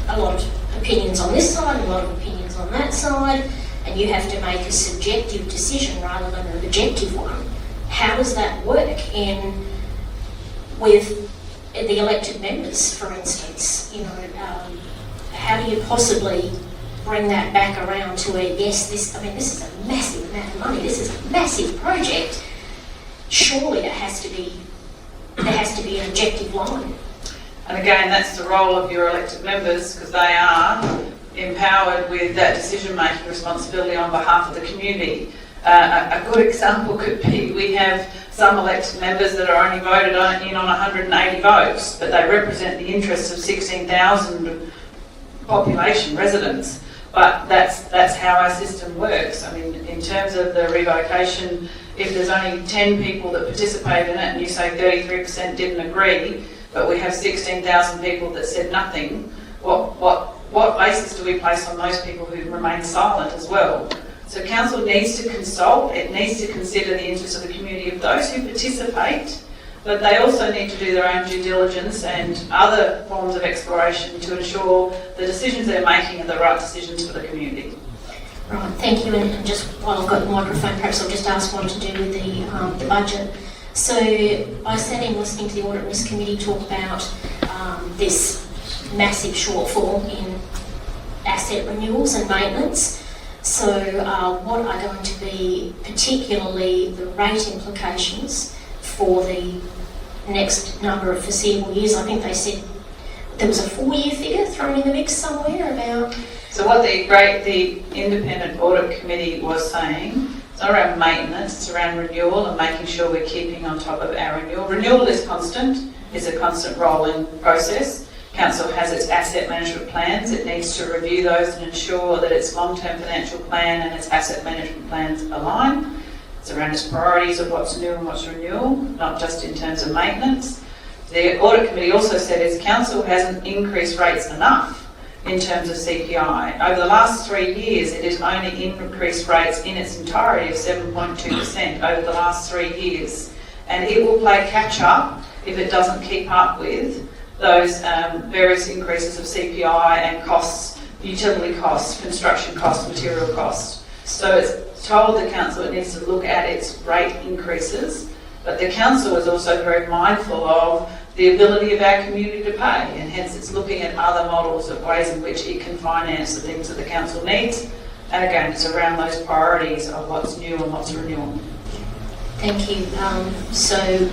a lot of opinions on this side, a lot of opinions on that side, and you have to make a subjective decision rather than an objective one? How does that work with the elected members, for instance? You know, how do you possibly bring that back around to a yes? This is a massive amount of money. This is a massive project. Surely there has to be an objective line. And again, that's the role of your elected members, because they are empowered with that decision-making responsibility on behalf of the community. A good example could be we have some elected members that are only voted in on 180 votes, but they represent the interests of 16,000 population residents. But that's how our system works. I mean, in terms of the revocation, if there's only 10 people that participate in it and you say 33% didn't agree, but we have 16,000 people that said nothing, what basis do we place on those people who remain silent as well? So council needs to consult, it needs to consider the interests of the community of those who participate, but they also need to do their own due diligence and other forms of exploration to ensure the decisions they're making are the right decisions for the community. Right, thank you. And just while I've got the microphone, perhaps I'll just ask one to do with the budget. So I sat in listening to the Audit Risk Committee talk about this massive shortfall in asset renewals and maintenance. So what are going to be particularly the rate implications for the next number of foreseeable years? I think they said there was a 4-year figure thrown in the mix somewhere about... So what the independent audit committee was saying, it's not around maintenance, it's around renewal and making sure we're keeping on top of our renewal. Renewal is constant, it's a constant rolling process. Council has its asset management plans, it needs to review those and ensure that its long-term financial plan and its asset management plans align. It's around its priorities of what's new and what's renewal, not just in terms of maintenance. The audit committee also said is council hasn't increased rates enough in terms of CPI. Over the last 3 years, it has only increased rates in its entirety of 7.2% over the last 3 years. And it will play catch up if it doesn't keep up with those various increases of CPI and costs, utility costs, construction costs, material costs. So it's told the council it needs to look at its rate increases, but the council is also very mindful of the ability of our community to pay, and hence it's looking at other models of ways in which it can finance the things that the council needs. And again, it's around those priorities of what's new and what's renewal. Thank you. So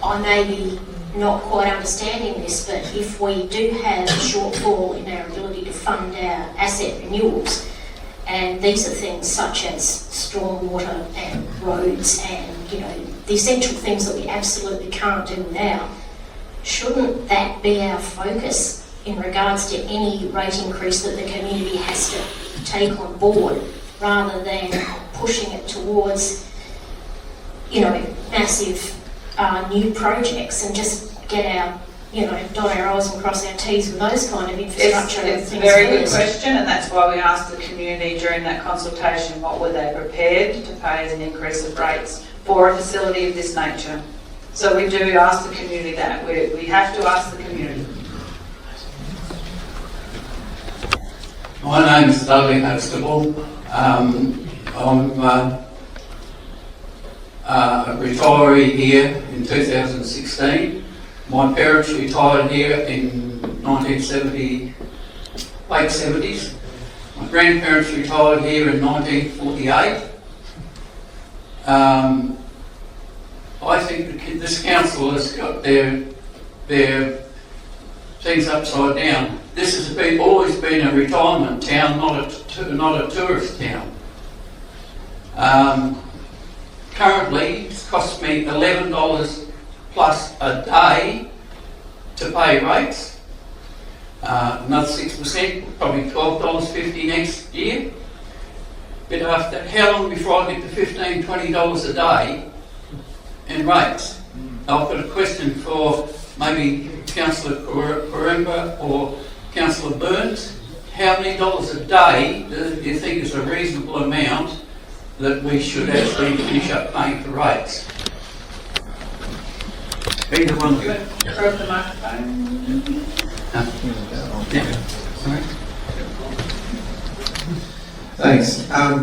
I may be not quite understanding this, but if we do have a shortfall in our ability to fund our asset renewals, and these are things such as stormwater and roads and, you know, the essential things that we absolutely can't do now, shouldn't that be our focus in regards to any rate increase that the community has to take on board, rather than pushing it towards, you know, massive new projects and just get our, you know, dot our I's and cross our T's with those kind of infrastructure It's a things very good first. question, and that's why we asked the community during that consultation, what were they prepared to pay as an increase of rates for a facility of this nature. So we do ask the community that. We have to ask the community. My name is Dudley Huxtable. I'm a retiree here in 2016. My parents retired here in 1970, late 70s. My grandparents retired here in 1948. I think this council has got their things upside down. This has always been a retirement town, not a tourist town. Currently, it costs me $11 plus a day to pay rates. Another 6%, probably $12.50 next year. But after how long before I get to $15, $20 a day in rates? I've got a question for maybe Councillor Corimba or Councillor Burns. How many dollars a day do you think is a reasonable amount that we should actually finish up paying for rates? Either one of you. Grab the microphone. Thanks.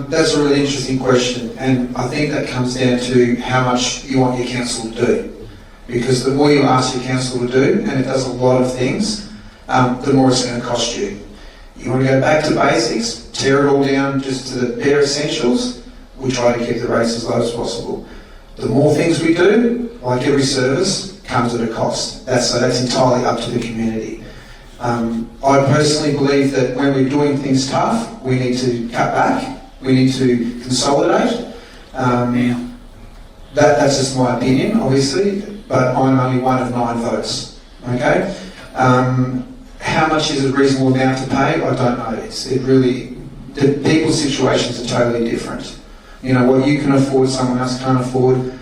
That's a really interesting question, and I think that comes down to how much you want your council to do. Because the more you ask your council to do, and it does a lot of things, the more it's going to cost you. You want to go back to basics, tear it all down just to the bare essentials, we try to keep the rates as low as possible. The more things we do, like every service, comes at a cost. So that's entirely up to the community. I personally believe that when we're doing things tough, we need to cut back, we need to consolidate. That's just my opinion, obviously, but I'm only one of 9 votes. Okay? How much is a reasonable amount to pay? I don't know. The people's situations are totally different. You know, what you can afford, someone else can't afford.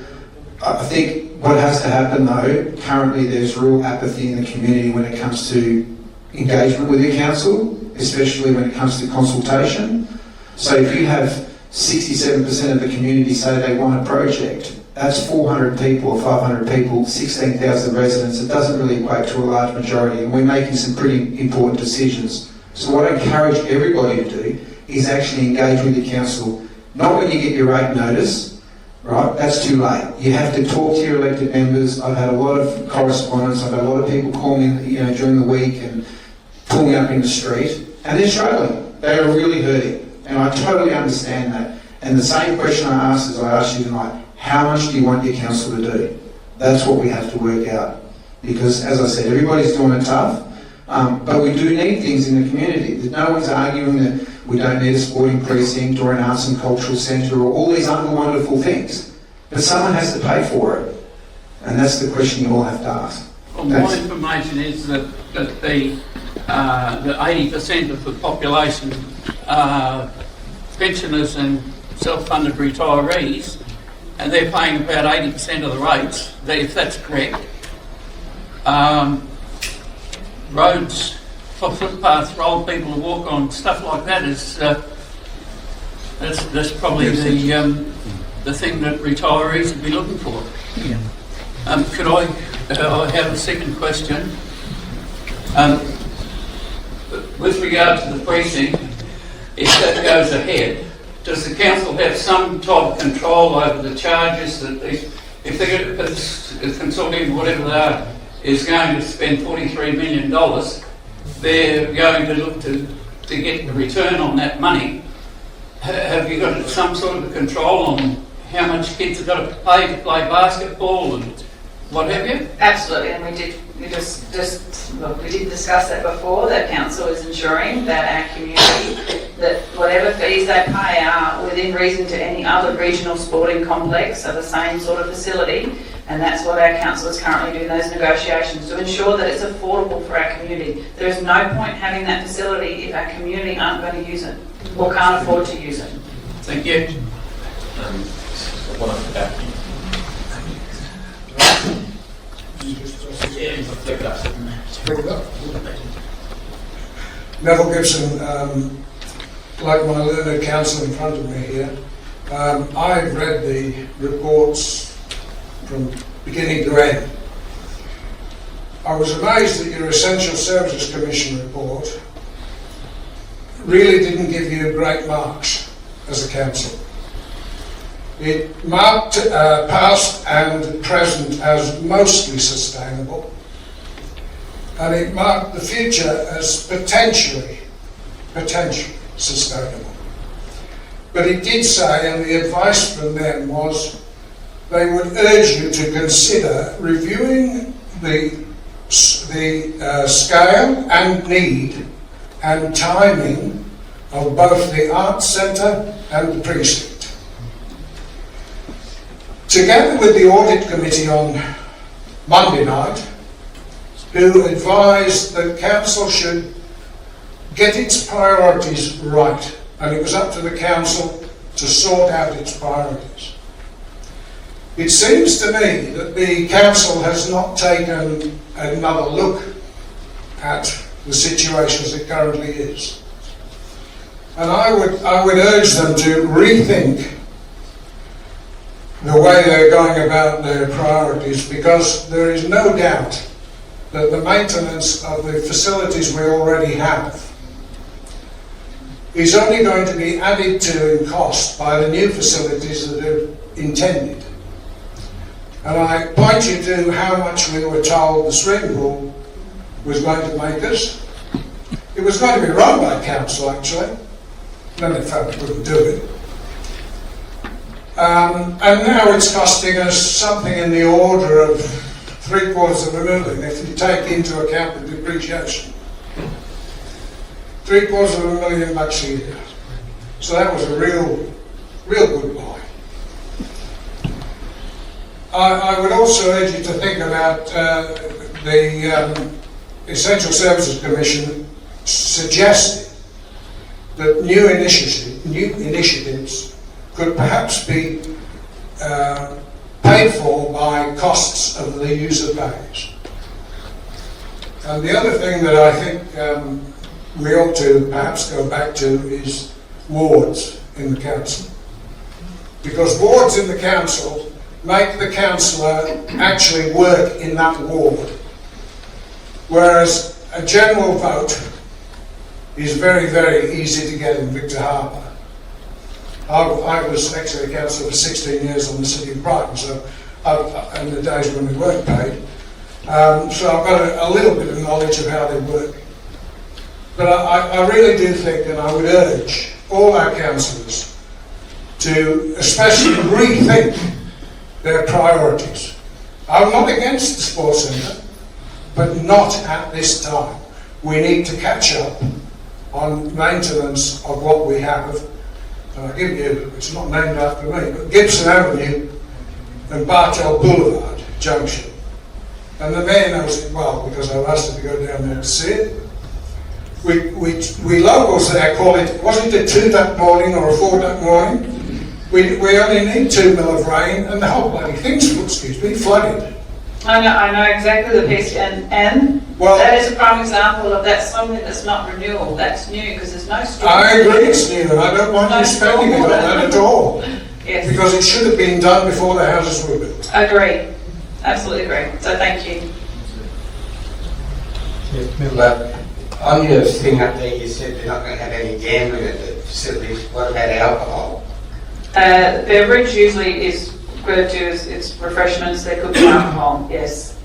I think what has to happen though, currently there's real apathy in the community when it comes to engagement with your council, especially when it comes to consultation. So if you have 67% of the community say they want a project, that's 400 people or 500 people, 16,000 residents. It doesn't really equate to a large majority, and we're making some pretty important decisions. So what I encourage everybody to do is actually engage with your council, not when you get your rate notice, right? That's too late. You have to talk to your elected members. I've had a lot of correspondence. I've had a lot of people call me, you know, during the week and pull me up in the street, and they're struggling. They are really hurting, and I totally understand that. And the same question I asked as I asked you tonight: how much do you want your council to do? That's what we have to work out. Because, as I said, everybody's doing it tough, but we do need things in the community. No one's arguing that we don't need a sporting precinct or an arts and cultural centre or all these other wonderful things. But someone has to pay for it. And that's the question you all have to ask. Well, my information is that the 80% of the population are pensioners and self-funded retirees, and they're paying about 80% of the rates, if that's correct. Roads, footpaths for old people to walk on, stuff like that is that's probably the thing that retirees would be looking for. Yeah. Could I have a second question? With regard to the precinct, if that goes ahead, does the council have some type of control over the charges that these, if the consortium, whatever they are, is going to spend $43 million, they're going to look to get the return on that money. Have you got some sort of control on how much kids have got to pay to play basketball and what have you? Absolutely, and we did discuss that before. That council is ensuring that our community, that whatever fees they pay are within reason to any other regional sporting complex of the same sort of facility, and that's what our council is currently doing those negotiations to ensure that it's affordable for our community. There is no point having that facility if our community aren't going to use it or can't afford to use it. Thank you. One up the back. Neville Gibson, like my learned counsel in front of me here, I've read the reports from beginning to end. I was amazed that your Essential Services Commission report really didn't give you great marks as a council. It marked past and present as mostly sustainable, and it marked the future as potentially sustainable. But it did say, and the advice from them was, they would urge you to consider reviewing the scale and need and timing of both the Arts Centre and the precinct. Together with the Audit Committee on Monday night, who advised that Council should get its priorities right, and it was up to the Council to sort out its priorities. It seems to me that the Council has not taken another look at the situation as it currently is. And I would urge them to rethink the way they're going about their priorities, because there is no doubt that the maintenance of the facilities we already have is only going to be added to in cost by the new facilities that are intended. And I point you to how much we were told the swimming pool was going to make us. It was going to be run by council, actually. Then they felt we couldn't do it. And now it's costing us something in the order of $750,000 if you take into account the depreciation. $750,000 a year. So that was a real good buy. I would also urge you to think about the Essential Services Commission suggesting that new initiatives could perhaps be paid for by costs of the user pays. And the other thing that I think we ought to perhaps go back to is wards in the council. Because wards in the council make the councillor actually work in that ward. Whereas a general vote is very, very easy to get in Victor Harbour. I was actually a councillor for 16 years on the City of Brighton, so in the days when we weren't paid. So I've got a little bit of knowledge of how they work. But I really do think, and I would urge all our councillors to especially rethink their priorities. I'm not against the sports centre, but not at this time. We need to catch up on maintenance of what we have. And I give you, it's not named after me, but Gibson Avenue and Bartel Boulevard Junction. And the mayor knows it well because I've asked him to go down there to see it. We locals there call it, wasn't it a 2-duck morning or a 4-duck morning? We only need 2 mil of rain and the whole bloody thing's, flooded. I know exactly the piece, and well, that is a prime example of that's something that's not renewal, that's new, because there's no storm. I agree it's new, and I don't want you spending it on that at all. Yes. Because it should have been done before the houses were built. Agree, absolutely agree. So thank you. Yes, Member, on your thing up there, you said they're not going to have any gambling at the facilities. What about alcohol? Beverage usually is referred to as it's refreshments. There could be alcohol, yes.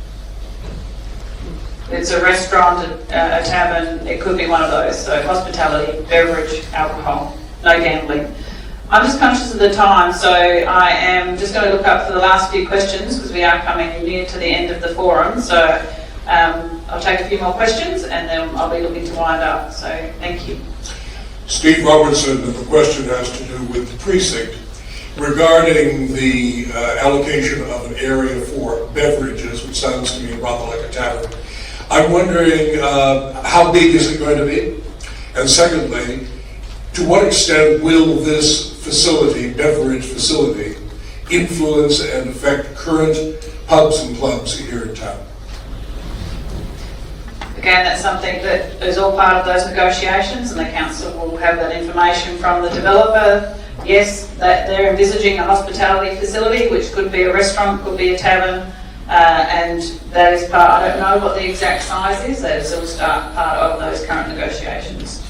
It's a restaurant, a tavern, it could be one of those. So hospitality, beverage, alcohol, no gambling. I'm just conscious of the time, so I am just going to look up for the last few questions because we are coming near to the end of the forum. So I'll take a few more questions and then I'll be looking to wind up. So thank you. Steve Robertson, and the question has to do with the precinct. Regarding the allocation of an area for beverages, which sounds to me rather like a tavern, I'm wondering how big is it going to be? And secondly, to what extent will this facility, beverage facility, influence and affect current pubs and clubs here in town? Again, that's something that is all part of those negotiations, and the council will have that information from the developer. Yes, that they're envisaging a hospitality facility, which could be a restaurant, could be a tavern, and that is part, I don't know what the exact size is, that is all part of those current negotiations.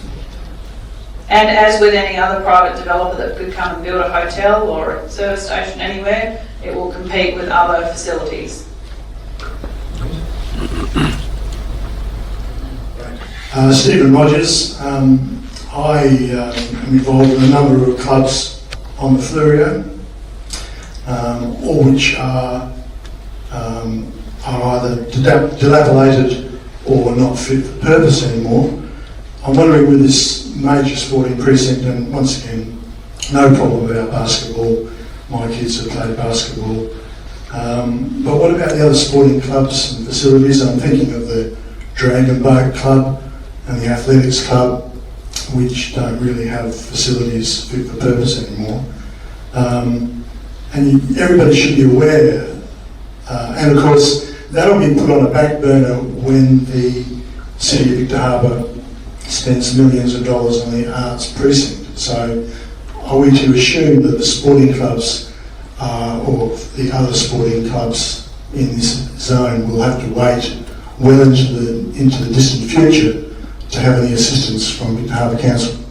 And as with any other private developer that could come and build a hotel or a service station anywhere, it will compete with other facilities. Stephen Rogers. I am involved in a number of clubs on the Flurio, all which are either dilapidated or not fit for purpose anymore. I'm wondering with this major sporting precinct, and once again, no problem about basketball, my kids have played basketball, but what about the other sporting clubs and facilities? I'm thinking of the Dragon Boat Club and the Athletics Club, which don't really have facilities fit for purpose anymore. And everybody should be aware, and of course that'll be put on a back burner when the City of Victor Harbor spends millions of dollars on the arts precinct. So are we to assume that the sporting clubs or the other sporting clubs in this zone will have to wait well into the distant future to have any assistance from Victor Harbor Council?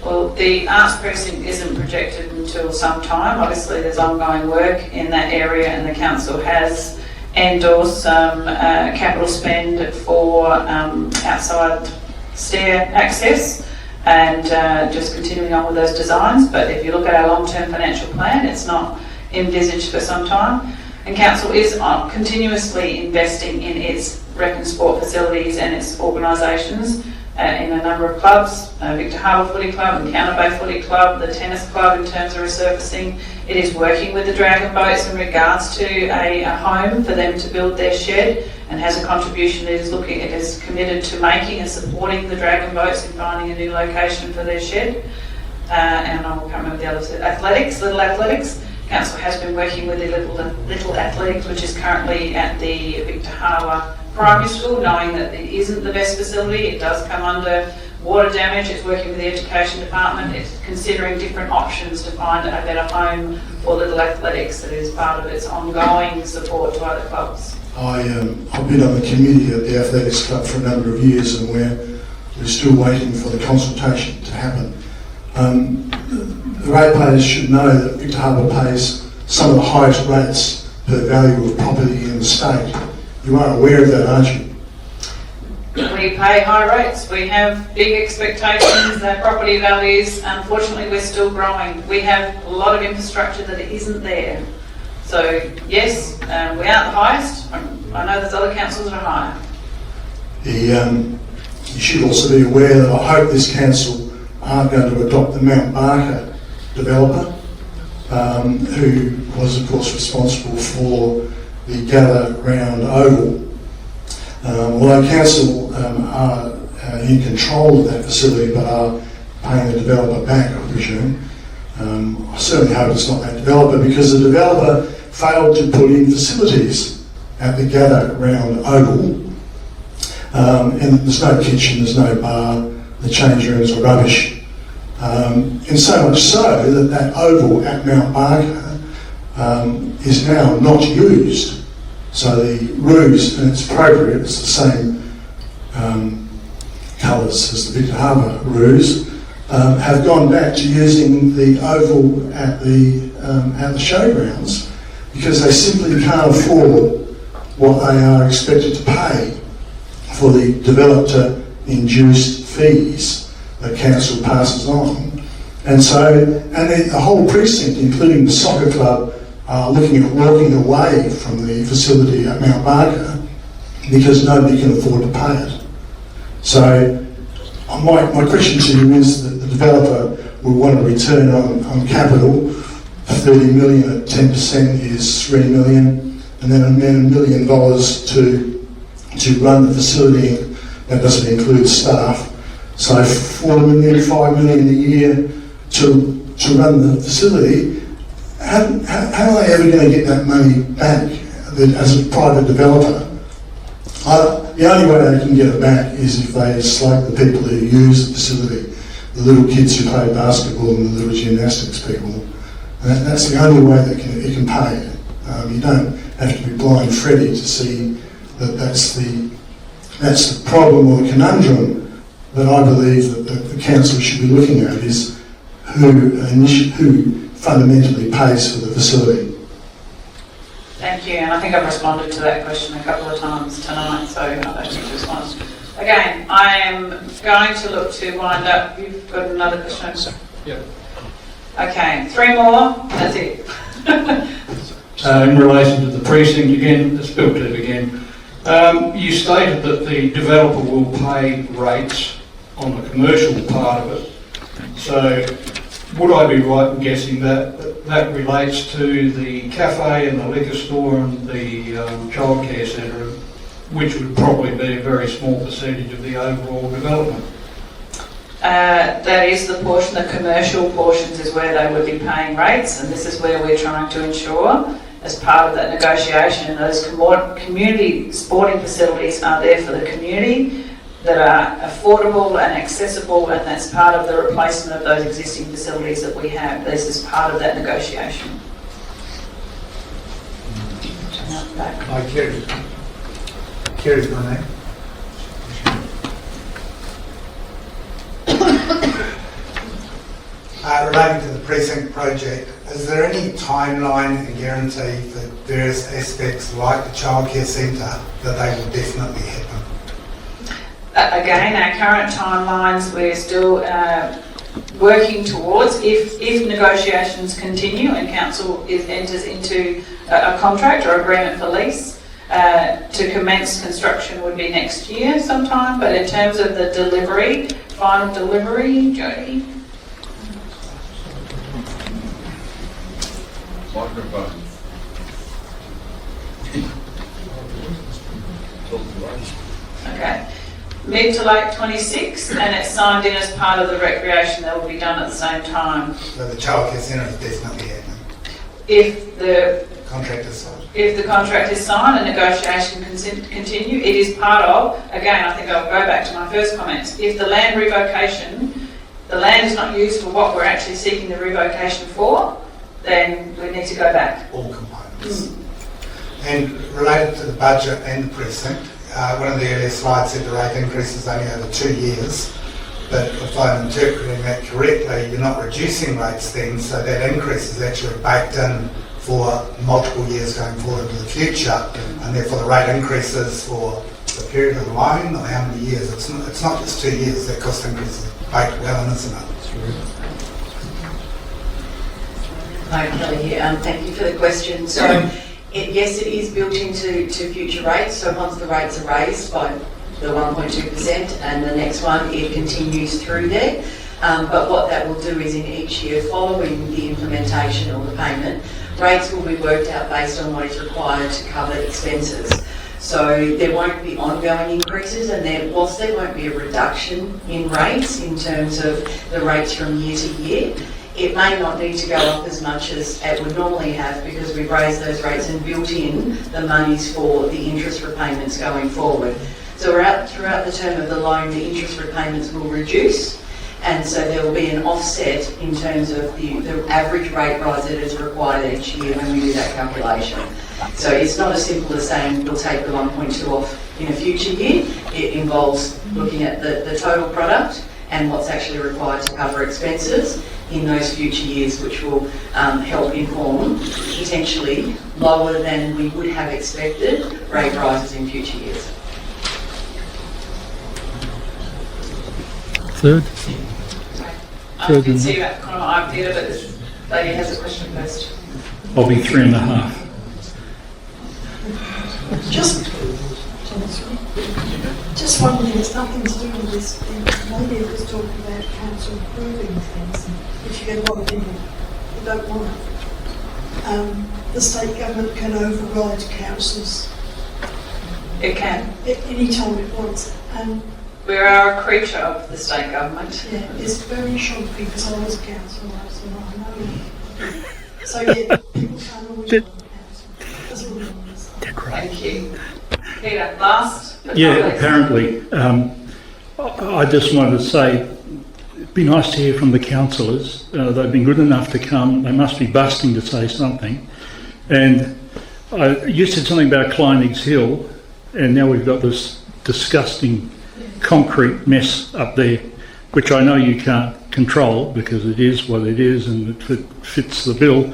Well, the arts precinct isn't projected until some time. Obviously there's ongoing work in that area, and the council has endorsed some capital spend for outside stair access and just continuing on with those designs. But if you look at our long-term financial plan, it's not envisaged for some time. And council is continuously investing in its rec and sport facilities and its organisations in a number of clubs, Victor Harbor Footy Club and Counter Bay Footy Club, the tennis club in terms of resurfacing. It is working with the Dragon Boats in regards to a home for them to build their shed, and has a contribution it is committed to making and supporting the Dragon Boats in finding a new location for their shed. And I can't remember the others. Little Athletics. Council has been working with the Little Athletics, which is currently at the Victor Harbor Primary School, knowing that it isn't the best facility. It does come under water damage. It's working with the Education Department. It's considering different options to find a better home for Little Athletics that is part of its ongoing support to other clubs. I've been on the committee at the Athletics Club for a number of years, and we're still waiting for the consultation to happen. The ratepayers should know that Victor Harbor pays some of the highest rates per value of property in the state. You are aware of that, aren't you? We pay high rates. We have big expectations. That property values, unfortunately, we're still growing. We have a lot of infrastructure that isn't there. So yes, we aren't the highest. I know there's other councils that are higher. You should also be aware that I hope this council aren't going to adopt the Mount Barker developer, who was of course responsible for the Gather Round Oval. Although council are in control of that facility but are paying the developer back, I presume. I certainly hope it's not that developer, because the developer failed to put in facilities at the Gather Round Oval. And there's no kitchen, there's no bar, the change rooms are rubbish. And so much so that oval at Mount Barker is now not used. So the roofs, and it's appropriate, it's the same colours as the Victor Harbor roofs, have gone back to using the oval at the showgrounds because they simply can't afford what they are expected to pay for the developer-induced fees that council passes on. And so, the whole precinct, including the soccer club, are looking at walking away from the facility at Mount Barker because nobody can afford to pay it. So, my question to you is that the developer will want a return on capital. 30 million at 10% is 3 million, and then $1 million to run the facility. That doesn't include staff. So 4 million, 5 million a year to run the facility. How are they ever going to get that money back as a private developer? The only way they can get it back is if they slug the people who use the facility, the little kids who play basketball and the little gymnastics people. And that's the only way that it can pay it. You don't have to be blind Freddy to see that that's the problem or the conundrum that I believe that the council should be looking at is who fundamentally pays for the facility. Thank you, and I think I've responded to that question a couple of times tonight, so I don't need to respond. Again, I am going to look to wind up. You've got another question? Yeah. Okay, 3 more, that's it. In relation to the precinct again, the spill tip again, you stated that the developer will pay rates on the commercial part of it. So would I be right in guessing that that relates to the cafe and the liquor store and the childcare centre, which would probably be a very small percentage of the overall development? That is the portion, the commercial portions is where they would be paying rates, and this is where we're trying to ensure, as part of that negotiation, those community sporting facilities are there for the community, that are affordable and accessible, and that's part of the replacement of those existing facilities that we have. This is part of that negotiation. Hi, Kerry. Kerry's my name. Relating to the precinct project, is there any timeline and guarantee for various aspects like the childcare centre that they will definitely happen? Again, our current timelines we're still working towards. If negotiations continue and council enters into a contract or agreement for lease, to commence construction would be next year sometime, but in terms of the delivery, final delivery, Jodie? Microphone. Okay. Mid to late 26, and it's signed in as part of the recreation. That will be done at the same time. So the childcare centre is definitely happening? If the contract is signed? If the contract is signed and negotiation continue, it is part of, again, I think I'll go back to my first comments. If the land revocation, the land is not used for what we're actually seeking the revocation for, then we need to go back. All components. And related to the budget and the precinct, one of the earlier slides said the rate increase is only over 2 years, but if I'm interpreting that correctly, you're not reducing rates then, so that increase is actually baked in for multiple years going forward into the future, and therefore the rate increases for the period of the loan, or how many years? It's not just 2 years, that cost increase is baked well in, isn't it? Hi, Kelly here. Thank you for the question. So, yes, it is built into future rates. So once the rates are raised by the 1.2% and the next one, it continues through there. But what that will do is in each year following the implementation or the payment, rates will be worked out based on what is required to cover expenses. So there won't be ongoing increases, and whilst there won't be a reduction in rates in terms of the rates from year to year, it may not need to go up as much as it would normally have because we've raised those rates and built in the monies for the interest repayments going forward. So throughout the term of the loan, the interest repayments will reduce, and so there will be an offset in terms of the average rate rise that is required each year when we do that calculation. So it's not as simple as saying we'll take the 1.2 off in a future year. It involves looking at the total product and what's actually required to cover expenses in those future years, which will help inform potentially lower than we would have expected rate rises in future years. Third? I can see that kind of idea, but this lady has a question first. I'll be 3.5. Just one thing, it's nothing to do with this. The lady was talking about council approving things, if you get what I mean, you don't want it. The state government can override councils. It can. At any time it wants. And we are a creature of the state government. yeah, it's very shocking because I was a councillor, so I know. So yeah, people can't always run the council. That's all it is. Thank you. Peter, last. but Yeah, not least. apparently. I just wanted to say, it'd be nice to hear from the councillors. They've been good enough to come. They must be busting to say something. And you said something about Kleinig's Hill, and now we've got this disgusting concrete mess up there, which I know you can't control because it is what it is and it fits the bill.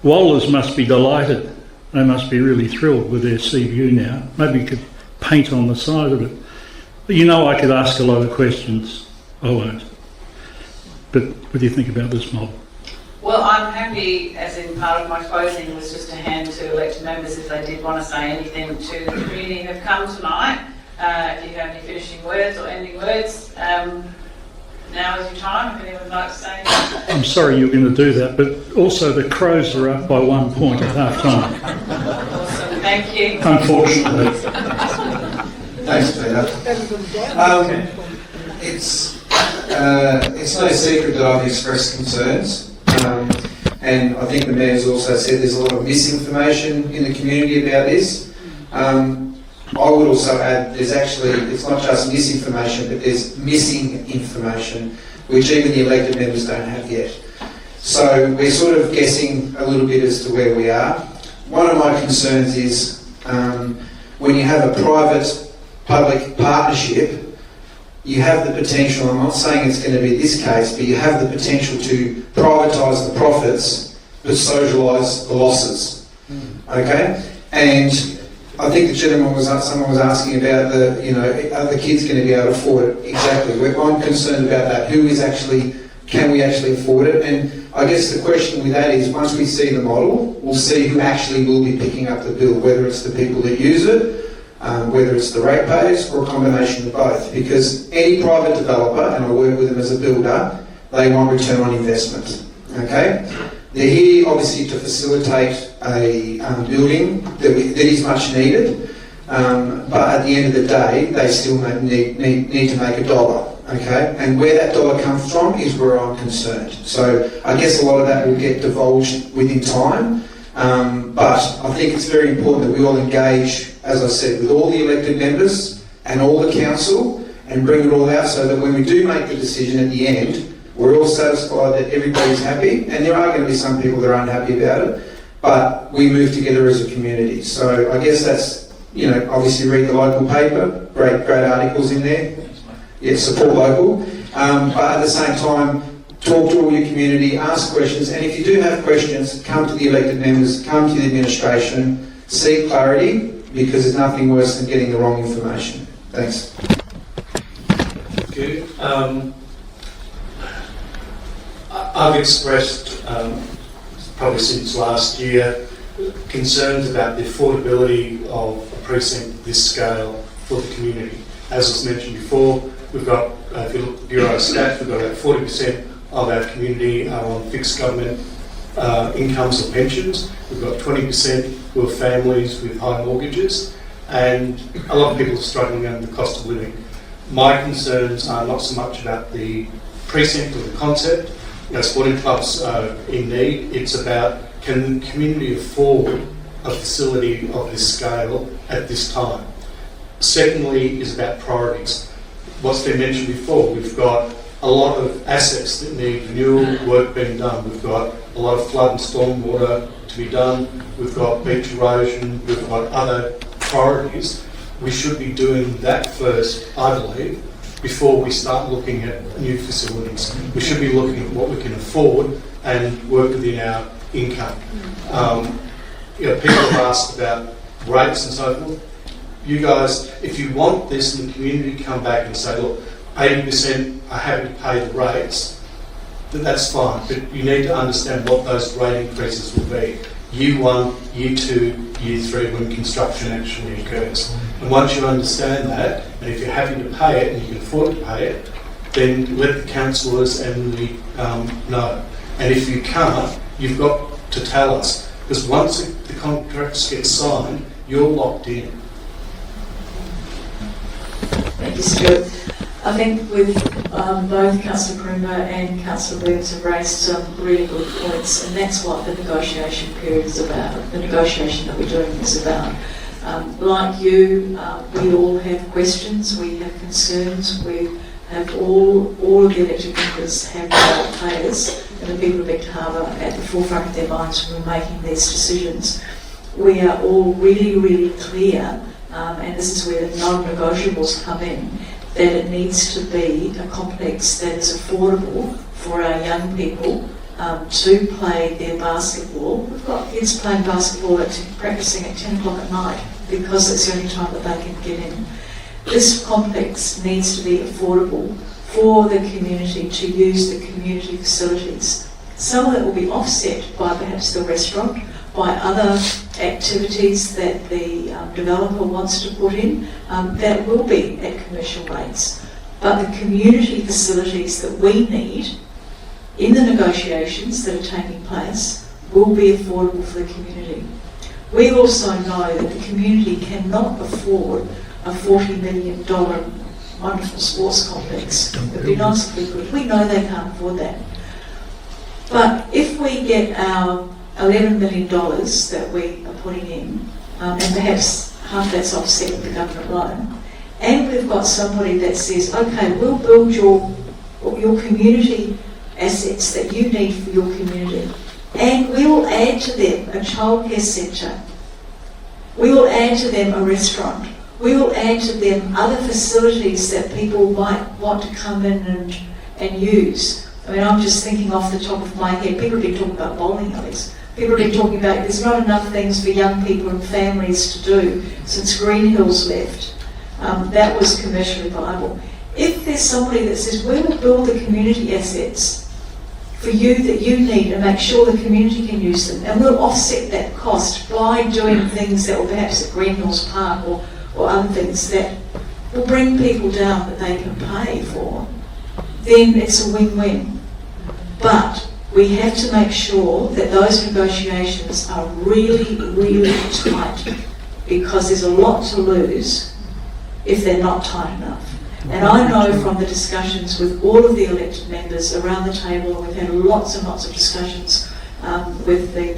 Wallers must be delighted. They must be really thrilled with their sea view now. Maybe you could paint on the side of it. But you know I could ask a lot of questions. I won't. But what do you think about this model? Well, I'm happy, as in part of my closing was just to hand to elected members if they did want to say anything to the community who have come tonight. If you have any finishing words or ending words, now is your time. If anyone would like to say anything. I'm sorry you're going to do that, but also the Crows are up by 1 point at half time. Awesome, thank you. Unfortunately. Thanks, Peter. It's no secret that I've expressed concerns, and I think the Mayor's also said there's a lot of misinformation in the community about this. I would also add there's actually, it's not just misinformation, but there's missing information, which even the elected members don't have yet. So we're sort of guessing a little bit as to where we are. One of my concerns is when you have a private-public partnership, you have the potential, I'm not saying it's going to be this case, but you have the potential to privatise the profits but socialise the losses. Okay? And I think the gentleman someone was asking about are the kids going to be able to afford it? Exactly. I'm concerned about that. Can we actually afford it? And I guess the question with that is, once we see the model, we'll see who actually will be picking up the bill, whether it's the people that use it, whether it's the ratepayers, or a combination of both. Because any private developer, and I work with them as a builder, they want return on investment. Okay? They're here obviously to facilitate a building that is much needed, but at the end of the day, they still need to make a dollar. Okay, and where that dollar comes from is where I'm concerned. So I guess a lot of that will get divulged within time, but I think it's very important that we all engage, as I said, with all the elected members and all the council, and bring it all out so that when we do make the decision at the end, we're all satisfied that everybody's happy, and there are going to be some people that are unhappy about it, but we move together as a community. So I guess that's, obviously read the local paper, great articles in there. Yeah, support local, but at the same time, talk to all your community, ask questions, and if you do have questions, come to the elected members, come to the administration, seek clarity, because there's nothing worse than getting the wrong information. Thanks. Thank you. I've expressed, probably since last year, concerns about the affordability of a precinct this scale for the community. As was mentioned before, we've got, if you look at the Bureau of Stats, we've got about 40% of our community are on fixed government incomes or pensions. We've got 20% who are families with high mortgages, and a lot of people are struggling under the cost of living. My concerns are not so much about the precinct or the concept. Sporting clubs are in need. It's about, can the community afford a facility of this scale at this time? Secondly is about priorities. What's been mentioned before, we've got a lot of assets that need renewal work being done. We've got a lot of flood and storm water to be done. We've got beach erosion. We've got other priorities. We should be doing that first, I believe, before we start looking at new facilities. We should be looking at what we can afford and work within our income. People have asked about rates and so forth. You guys, if you want this in the community, come back and say, look, 80% are happy to pay the rates, that's fine, but you need to understand what those rate increases will be. Year 1, Year 2, Year 3, when construction actually occurs. And once you understand that, and if you're happy to pay it and you can afford to pay it, then let the councillors and the know. And if you can't, you've got to tell us, because once the contracts get signed, you're locked in. Thank you, Stuart. I think with both Councillor Crimber and Councillor Williams have raised some really good points, and that's what the negotiation period is about, the negotiation that we're doing is about. Like you, we all have questions, we have concerns, we have all of the elected members have payers and the people of Victor Harbour at the forefront of their minds when we're making these decisions. We are all really, really clear, and this is where the non-negotiables come in, that it needs to be a complex that is affordable for our young people to play their basketball. We've got kids playing basketball, practicing at 10 o'clock at night because it's the only time that they can get in. This complex needs to be affordable for the community to use the community facilities. Some of that will be offset by perhaps the restaurant, by other activities that the developer wants to put in, that will be at commercial rates. But the community facilities that we need in the negotiations that are taking place will be affordable for the community. We also know that the community cannot afford a $40 million wonderful sports complex. It would be nice if we could. We know they can't afford that. But if we get our $11 million that we are putting in, and perhaps half that's offset with the government loan, and we've got somebody that says, okay, we'll build your community assets that you need for your community, and we will add to them a childcare centre, we will add to them a restaurant, we will add to them other facilities that people might want to come in and use. I mean, I'm just thinking off the top of my head, people have been talking about bowling alleys. People have been talking about there's not enough things for young people and families to do since Green Hills left. That was commercially viable. If there's somebody that says, we will build the community assets for you that you need and make sure the community can use them, and we'll offset that cost by doing things that will perhaps at Green Hills Park or other things that will bring people down that they can pay for, then it's a win-win. But we have to make sure that those negotiations are really, really tight, because there's a lot to lose if they're not tight enough. And I know from the discussions with all of the elected members around the table, and we've had lots and lots of discussions with the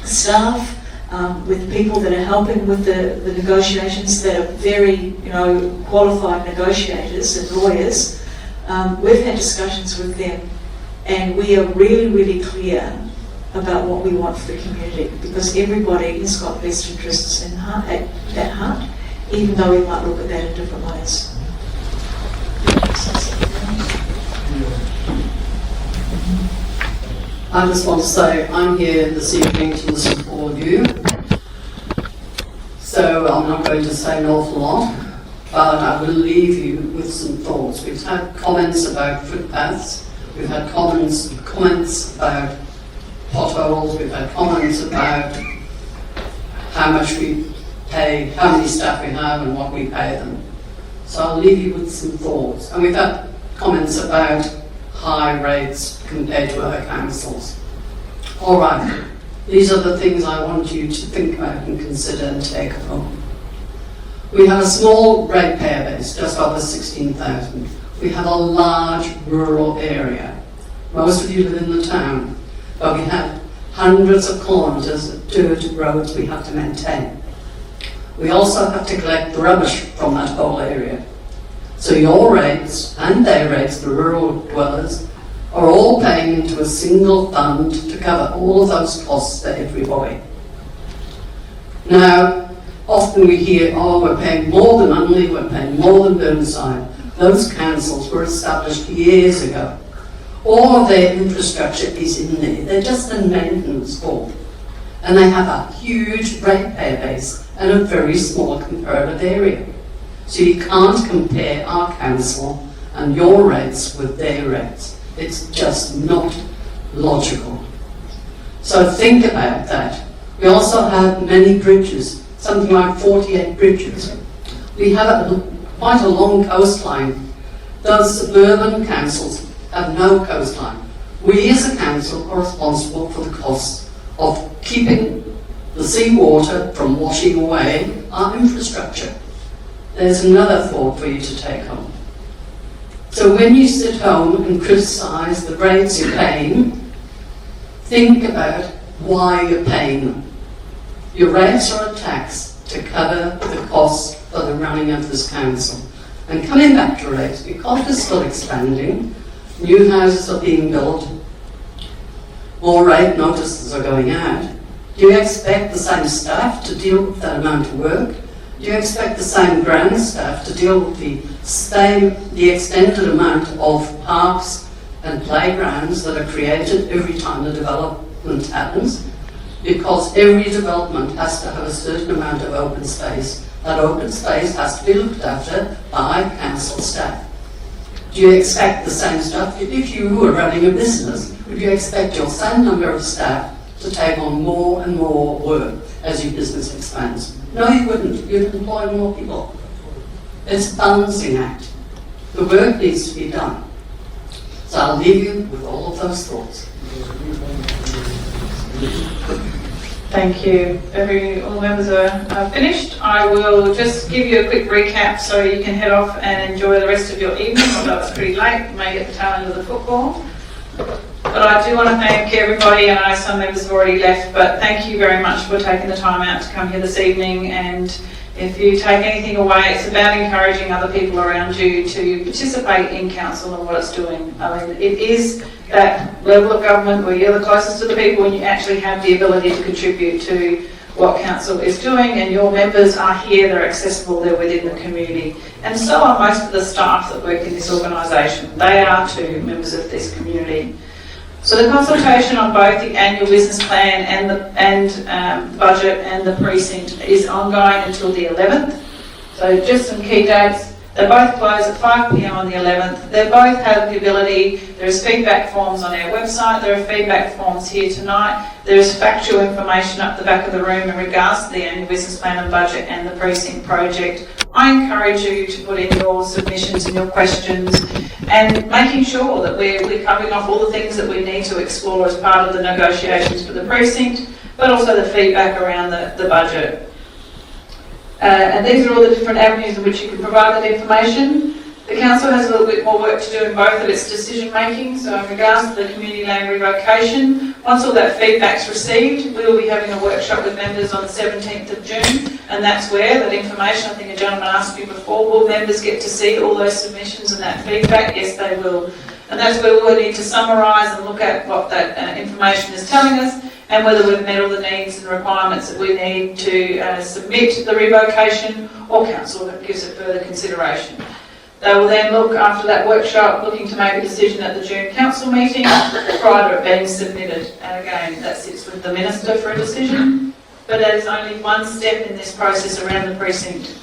staff, with people that are helping with the negotiations that are very, qualified negotiators and lawyers. We've had discussions with them, and we are really, really clear about what we want for the community, because everybody has got best interests at heart, even though we might look at that in different ways. I just want to say I'm here this evening to listen to all of you. So I'm not going to say an awful lot, but I will leave you with some thoughts. We've had comments about footpaths, we've had comments about potholes, we've had comments about how much we pay, how many staff we have and what we pay them. So I'll leave you with some thoughts. And we've had comments about high rates compared to other councils. All right, these are the things I want you to think about and consider and take home. We have a small ratepayer base, just over 16,000. We have a large rural area. Most of you live in the town, but we have hundreds of kilometres of dirt roads we have to maintain. We also have to collect the rubbish from that whole area. So your rates and their rates, the rural dwellers, are all paying into a single fund to cover all of those costs for everybody. Now, Often we hear, oh, we're paying more than Unley, we're paying more than Burnside. Those councils were established years ago. All of their infrastructure is in there. They're just a maintenance board. And they have a huge ratepayer base and a very small comparative area. So you can't compare our council and your rates with their rates. It's just not logical. So think about that. We also have many bridges, something like 48 bridges. We have quite a long coastline. Those suburban councils have no coastline. We as a council are responsible for the costs of keeping the seawater from washing away our infrastructure. There's another thought for you to take home. So when you sit home and criticise the rates you're paying, think about why you're paying them. Your rates are a tax to cover the costs for the running of this council. And coming back to rates, because we're still expanding, new houses are being built, more rate notices are going out. Do you expect the same staff to deal with that amount of work? Do you expect the same ground staff to deal with the extended amount of parks and playgrounds that are created every time the development happens? Because every development has to have a certain amount of open space. That open space has to be looked after by council staff. Do you expect the same stuff? If you were running a business, would you expect your same number of staff to take on more and more work as your business expands? No, you wouldn't. You'd employ more people. It's a balancing act. The work needs to be done. So I'll leave you with all of those thoughts. Thank you. All members are finished. I will just give you a quick recap so you can head off and enjoy the rest of your evening, although it's pretty late, you may get the tail end of the football. But I do want to thank everybody. I know some members have already left, but thank you very much for taking the time out to come here this evening. And if you take anything away, it's about encouraging other people around you to participate in council and what it's doing. I mean, it is that level of government where you're the closest to the people and you actually have the ability to contribute to what council is doing, and your members are here, they're accessible, they're within the community. And so are most of the staff that work in this organisation. They are too members of this community. So the consultation on both the annual business plan and the budget and the precinct is ongoing until the 11th. So just some key dates. They both close at 5 p.m. on the 11th. They both have the ability, there's feedback forms on our website, there are feedback forms here tonight, there's factual information up the back of the room in regards to the annual business plan and budget and the precinct project. I encourage you to put in your submissions and your questions and making sure that we're covering off all the things that we need to explore as part of the negotiations for the precinct, but also the feedback around the budget. And these are all the different avenues in which you can provide that information. The council has a little bit more work to do in both of its decision making. So in regards to the community land revocation, once all that feedback's received, we will be having a workshop with members on the 17th of June, and that's where that information, I think a gentleman asked you before, will members get to see all those submissions and that feedback? Yes, they will. And that's where we'll need to summarise and look at what that information is telling us, and whether we've met all the needs and requirements that we need to submit the revocation, or council gives it further consideration. They will then look, after that workshop, looking to make a decision at the June council meeting prior to it being submitted. And again, that sits with the minister for a decision, but that is only one step in this process around the precinct.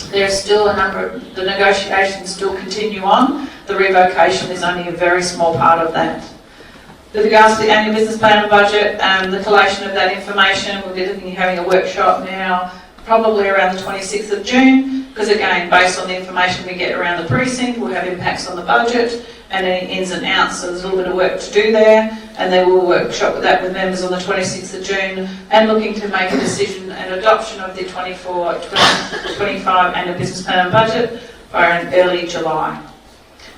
There's still a number of, the negotiations still continue on. The revocation is only a very small part of that. With regards to the annual business plan and budget, the collation of that information, we'll be looking at having a workshop now, probably around the 26th of June, because again, based on the information we get around the precinct, we'll have impacts on the budget and any ins and outs, so there's a little bit of work to do there, and then we'll workshop with that with members on the 26th of June, and looking to make a decision and adoption of the 24-25 annual business plan and budget by in early July.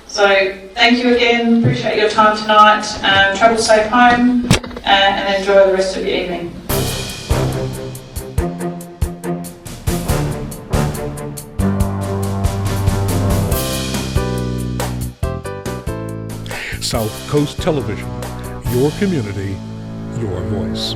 So thank you again, appreciate your time tonight, travel safe home, and enjoy the rest of your evening. South Coast Television, your community, your voice.